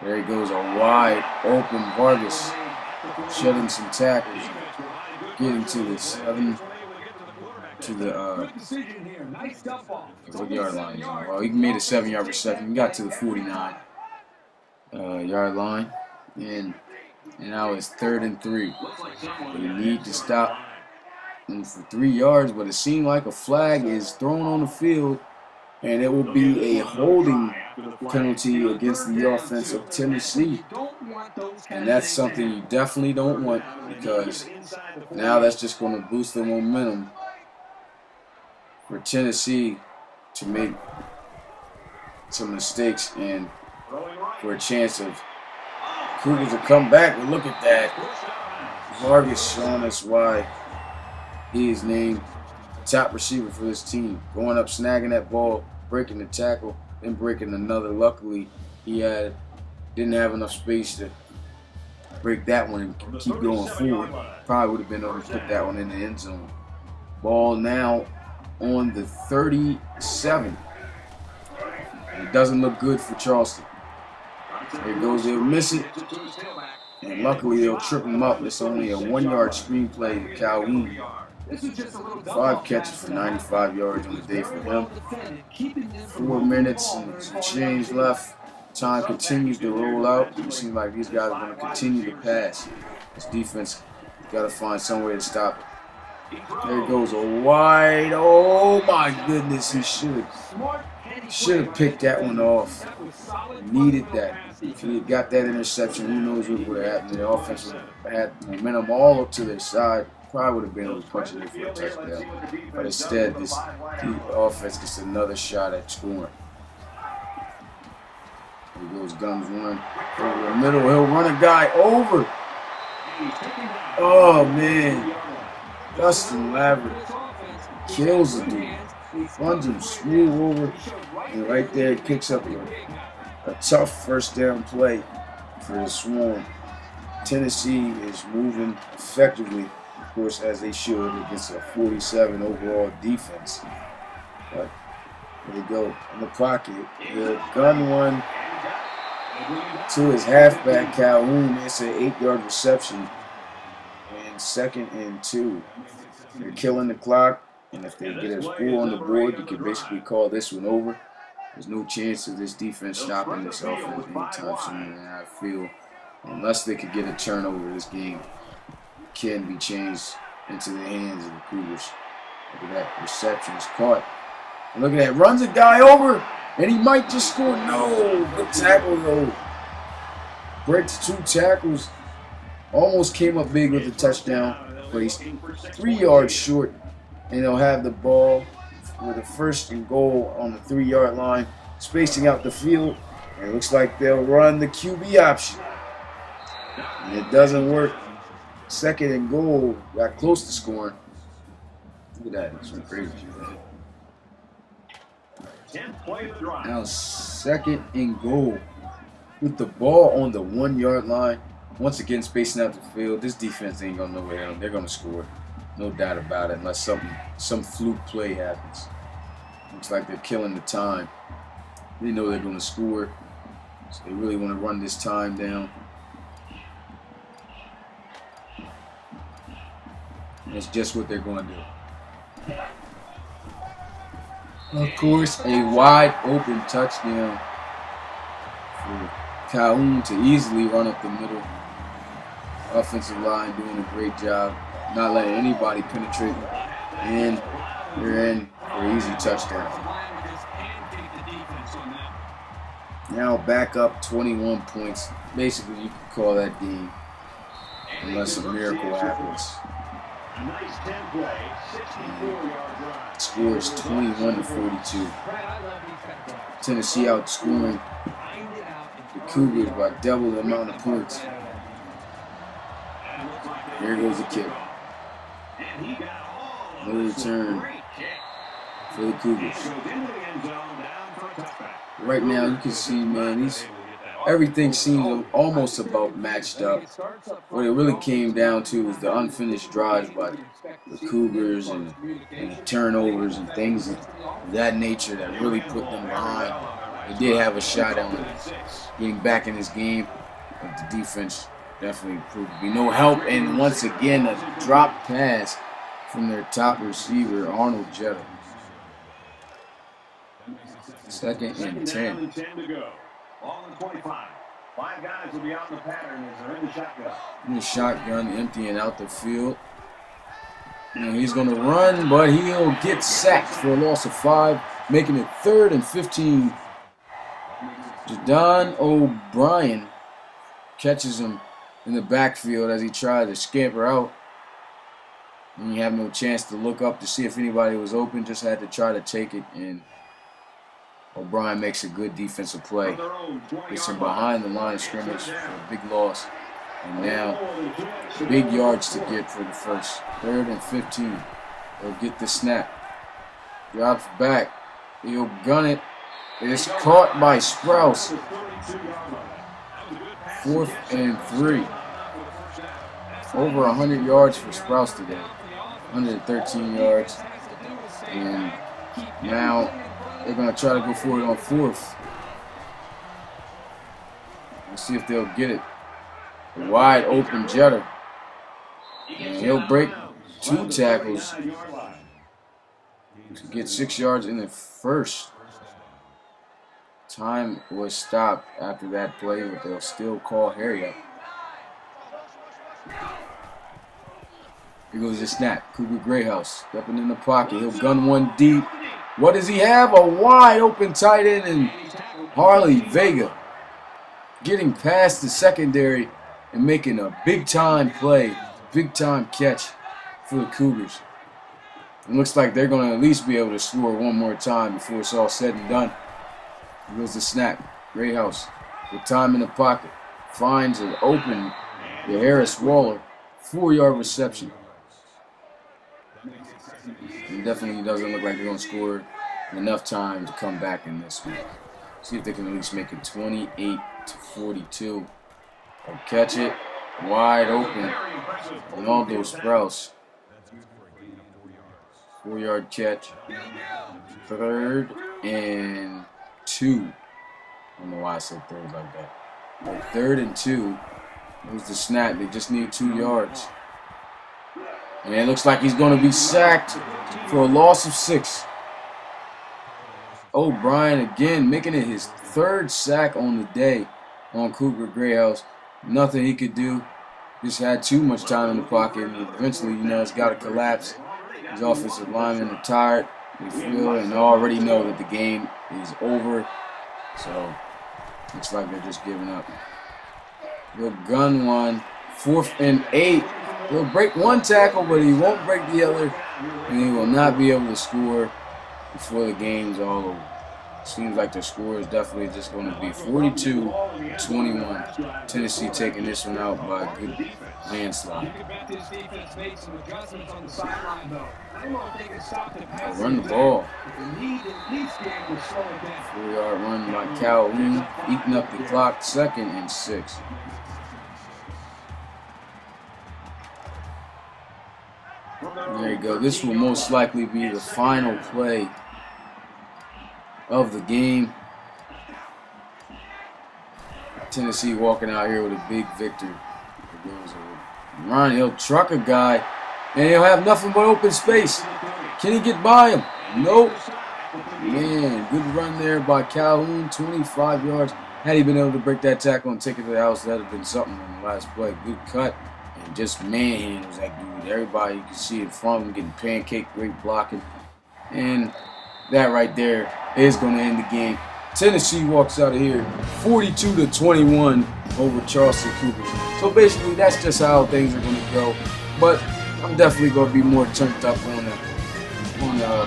Speaker 1: There he goes, a wide open Vargas, shedding some tackles, getting to the 7, to the what yard line? Well, he made a 7-yard reception. He got to the 49 yard line, and now it's 3rd and 3. They need to stop for 3 yards, but it seemed like a flag is thrown on the field, and it will be a holding penalty against the offense of Tennessee. And that's something you definitely don't want, because now that's just going to boost the momentum for Tennessee to make some mistakes and for a chance of Cougars to come back. But look at that. Vargas showing us why he is named top receiver for this team. Going up, snagging that ball, breaking the tackle, then breaking another. Luckily, he didn't have enough space to break that one and keep going forward. Probably would have been able to put that one in the end zone. Ball now on the 37. It doesn't look good for Charleston. There goes, they'll miss it. And luckily, they'll trip him up. It's only a 1-yard screenplay to Calhoun. 5 catches for 95 yards on the day for him. 4 minutes and some change left. Time continues to roll out. It seems like these guys are going to continue to pass. This defense got to find some way to stop it. There goes a wide. Oh my goodness, he should have picked that one off. Needed that. If he had got that interception, who knows what would have happened. The offense would have had momentum all up to their side. Probably would have been able to punch it in for a touchdown. But instead, the offense gets another shot at scoring. Here goes Guns run over the middle. He'll run a guy over. Oh, man. Dustin Laverick kills the dude. Runs him smooth over. And right there, he picks up a tough first down play for the Swarm. Tennessee is moving effectively, of course, as they should, against a 47 overall defense. But there you go, in the pocket. The gun one to his halfback, Calhoun. It's an 8-yard reception. And 2nd and 2. They're killing the clock. And if they get a score on the board, you can basically call this one over. There's no chance of this defense stopping this offense anytime soon. And I feel, unless they could get a turnover, this game can be changed into the hands of the Cougars. Look at that. Reception is caught. And look at that. Runs a guy over. And he might just score. No. Good tackle, though. Breaks 2 tackles. Almost came up big with the touchdown. But he's 3 yards short. And they'll have the ball with a 1st and goal on the 3-yard line. Spacing out the field. And it looks like they'll run the QB option. And it doesn't work. 2nd and goal. Got close to scoring. Look at that. It's crazy. Now 2nd and goal. With the ball on the 1-yard line. Once again, spacing out the field. This defense ain't going nowhere. They're going to score. No doubt about it. Unless some fluke play happens. Looks like they're killing the time. They know they're going to score. So they really want to run this time down. That's just what they're going to do. Of course, a wide open touchdown for Calhoun to easily run up the middle. Offensive line doing a great job, not letting anybody penetrate. And they're in for an easy touchdown. Now back up 21 points. Basically, you could call that game unless a miracle happens.
Speaker 2: Nice 10 play, 64-yard drive.
Speaker 1: Score is 21-42. Tennessee outscoring the Cougars by double the amount of points. Here goes the kick. No return for the Cougars. Right now, you can see, man, everything seems almost about matched up. What it really came down to is the unfinished drives by the Cougars and the turnovers and things of that nature that really put them behind. They did have a shot on getting back in this game, but the defense definitely proved to be no help. And once again, a drop pass from their top receiver, Arnold Jetta. 2nd and 10.
Speaker 2: Ball in 25. 5 guys will be out in the pattern as they're in the shotgun.
Speaker 1: In the shotgun, emptying out the field. And he's going to run, but he'll get sacked for a loss of 5, making it 3rd and 15. Jadon O'Brien catches him in the backfield as he tried to scamper out. And you have no chance to look up to see if anybody was open, just had to try to take it, and O'Brien makes a good defensive play. Gets him behind the line of scrimmage for a big loss. And now, big yards to get for the first. 3rd and 15. They'll get the snap. Drops back. He'll gun it. It's caught by Sprouse. 4th and 3. Over 100 yards for Sprouse today. 113 yards. And now they're going to try to go for it on 4th. Let's see if they'll get it. A wide open Jetta. And he'll break 2 tackles to get 6 yards in the first. Time was stopped after that play, but they'll still call Harry up. Here goes the snap. Cougar Greyhouse stepping in the pocket. He'll gun one deep. What does he have? A wide open tight end, and Harley Vega getting past the secondary and making a big-time play, big-time catch for the Cougars. It looks like they're going to at least be able to score one more time before it's all said and done. Here goes the snap. Greyhouse with time in the pocket. Finds an open to Harris Waller. 4-yard reception. It definitely doesn't look like they're going to score enough time to come back in this one. See if they can at least make it 28-42. They'll catch it wide open. Ronaldo Sprouse. 4-yard catch. 3rd and 2. I don't know why I said 3rd like that. But 3rd and 2. Here's the snap. They just need 2 yards. And it looks like he's going to be sacked for a loss of 6. O'Brien again making it his 3rd sack on the day on Cougar Greyhouse. Nothing he could do. Just had too much time in the pocket. And eventually, you know, it's got to collapse. His offensive linemen are tired. They feel and already know that the game is over. So, looks like they're just giving up. He'll gun one. 4th and 8. He'll break 1 tackle, but he won't break the other. And he will not be able to score before the game's all over. Seems like the score is definitely just going to be 42-21. Tennessee taking this one out by a good landslide. Run the ball. 4-yard run by Calhoun, eating up the clock. 2nd and 6. There you go. This will most likely be the final play of the game. Tennessee walking out here with a big victory. Ron, he'll truck a guy, and he'll have nothing but open space. Can he get by him? Nope. Man, good run there by Calhoun, 25 yards. Had he been able to break that tackle and take it to the house, that would have been something on the last play. Good cut, and just manhandles that dude. Everybody, you can see in front of him getting pancake, great blocking. And that right there is going to end the game. Tennessee walks out of here 42-21 over Charleston Cougars. So basically, that's just how things are going to go. But I'm definitely gonna be more turned up on the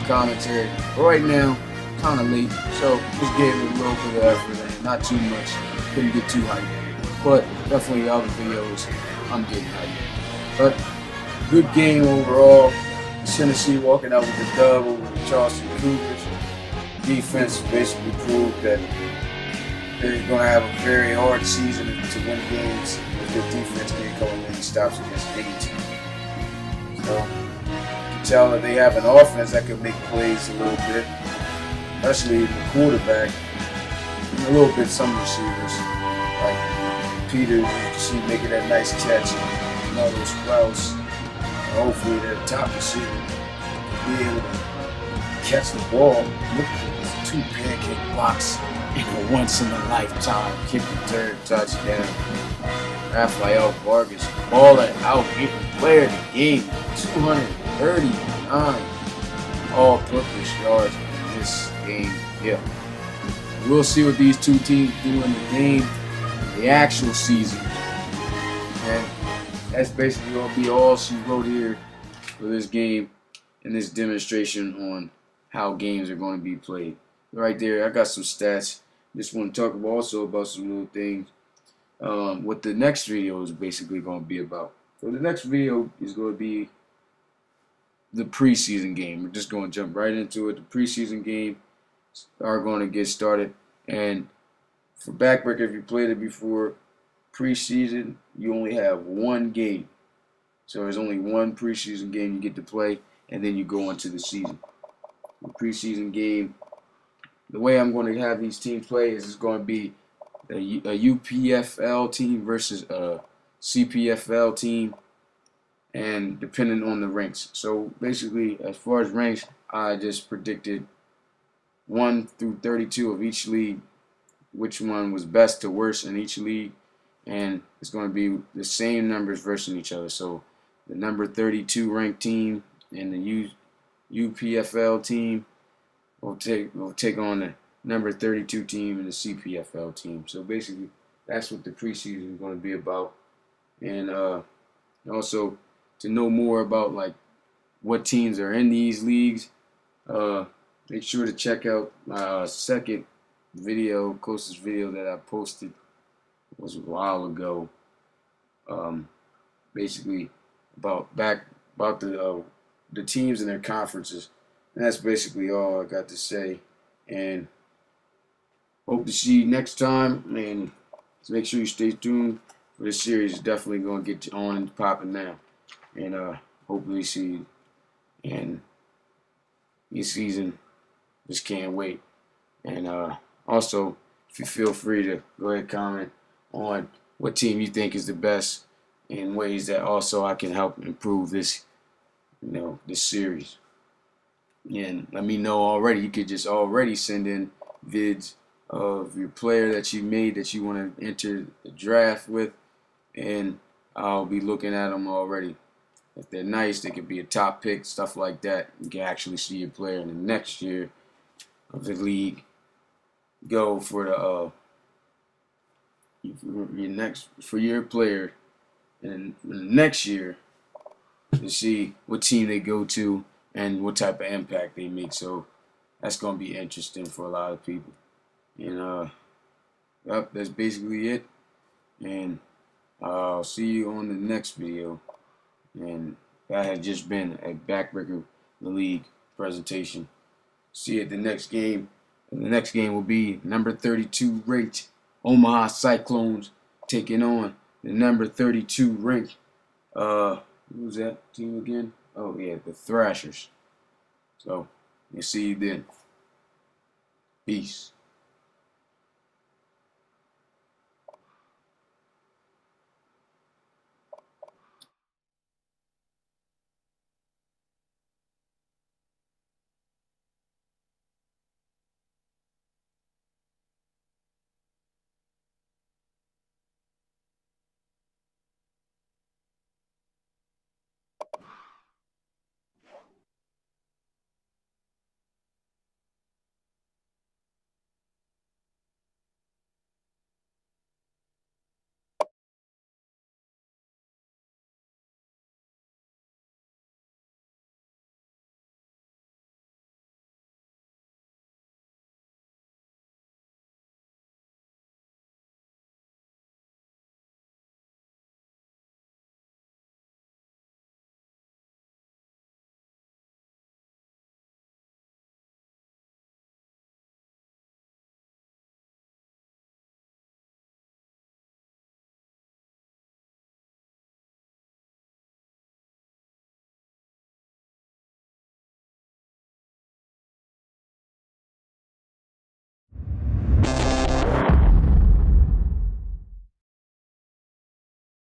Speaker 1: commentary. But right now, kind of late, so just gave it a little bit of effort and not too much. Couldn't get too hyped, but definitely other videos I'm getting hyped. But good game overall. Tennessee walking out with the dub over the Charleston Cougars. Defense basically proved that they're going to have a very hard season to win games if their defense can't come in and stops against any team. So you can tell that they have an offense that can make plays a little bit, especially the quarterback, and a little bit some receivers like Peters. You can see making that nice catch, and all those routes. Hopefully their top receiver will be able to catch the ball. Look at these 2 pancake blocks in a once-in-a-lifetime kick return touchdown. Rafael Vargas balling out, getting player of the game, 239 all-purpose yards in this game. Yeah, we'll see what these two teams do in the game, the actual season, and that's basically going to be all she wrote here for this game and this demonstration on how games are going to be played. Right there, I got some stats. Just want to talk also about some little things. What the next video is basically going to be about. So the next video is going to be the preseason game. We're just going to jump right into it. The preseason game are going to get started. And for Backbreaker, if you played it before, preseason, you only have one game. So there's only one preseason game you get to play, and then you go on to the season. The preseason game, the way I'm going to have these teams play is it's going to be a UPFL team versus a CPFL team, and depending on the ranks. So basically, as far as ranks, I just predicted 1 through 32 of each league, which one was best to worst in each league, and it's going to be the same numbers versus each other. So the number 32 ranked team and the UPFL team will take on the number 32 team and the CPFL team. So basically, that's what the preseason is going to be about. And also, to know more about like what teams are in these leagues, make sure to check out my second video, closest video that I posted was a while ago. Basically about the teams and their conferences. And that's basically all I got to say. And hope to see you next time. And make sure you stay tuned for this series. It's definitely going to get you on and popping now. And hopefully see you. And this season, just can't wait. And also, if you feel free to go ahead and comment on what team you think is the best in ways that also I can help improve this, this series. And let me know already. You could just already send in vids of your player that you made that you want to enter the draft with, and I'll be looking at them already. If they're nice, they could be a top pick, stuff like that. You can actually see your player in the next year of the league. Go for your player in the next year to see what team they go to and what type of impact they make. So that's gonna be interesting for a lot of people. And that's basically it. And I'll see you on the next video. And that has just been a Backbreaker the League presentation. See you at the next game. And the next game will be number 32 ranked Omaha Cyclones taking on the number 32 ranked who's that team again? Oh yeah, the Thrashers. So we'll see you then. Peace.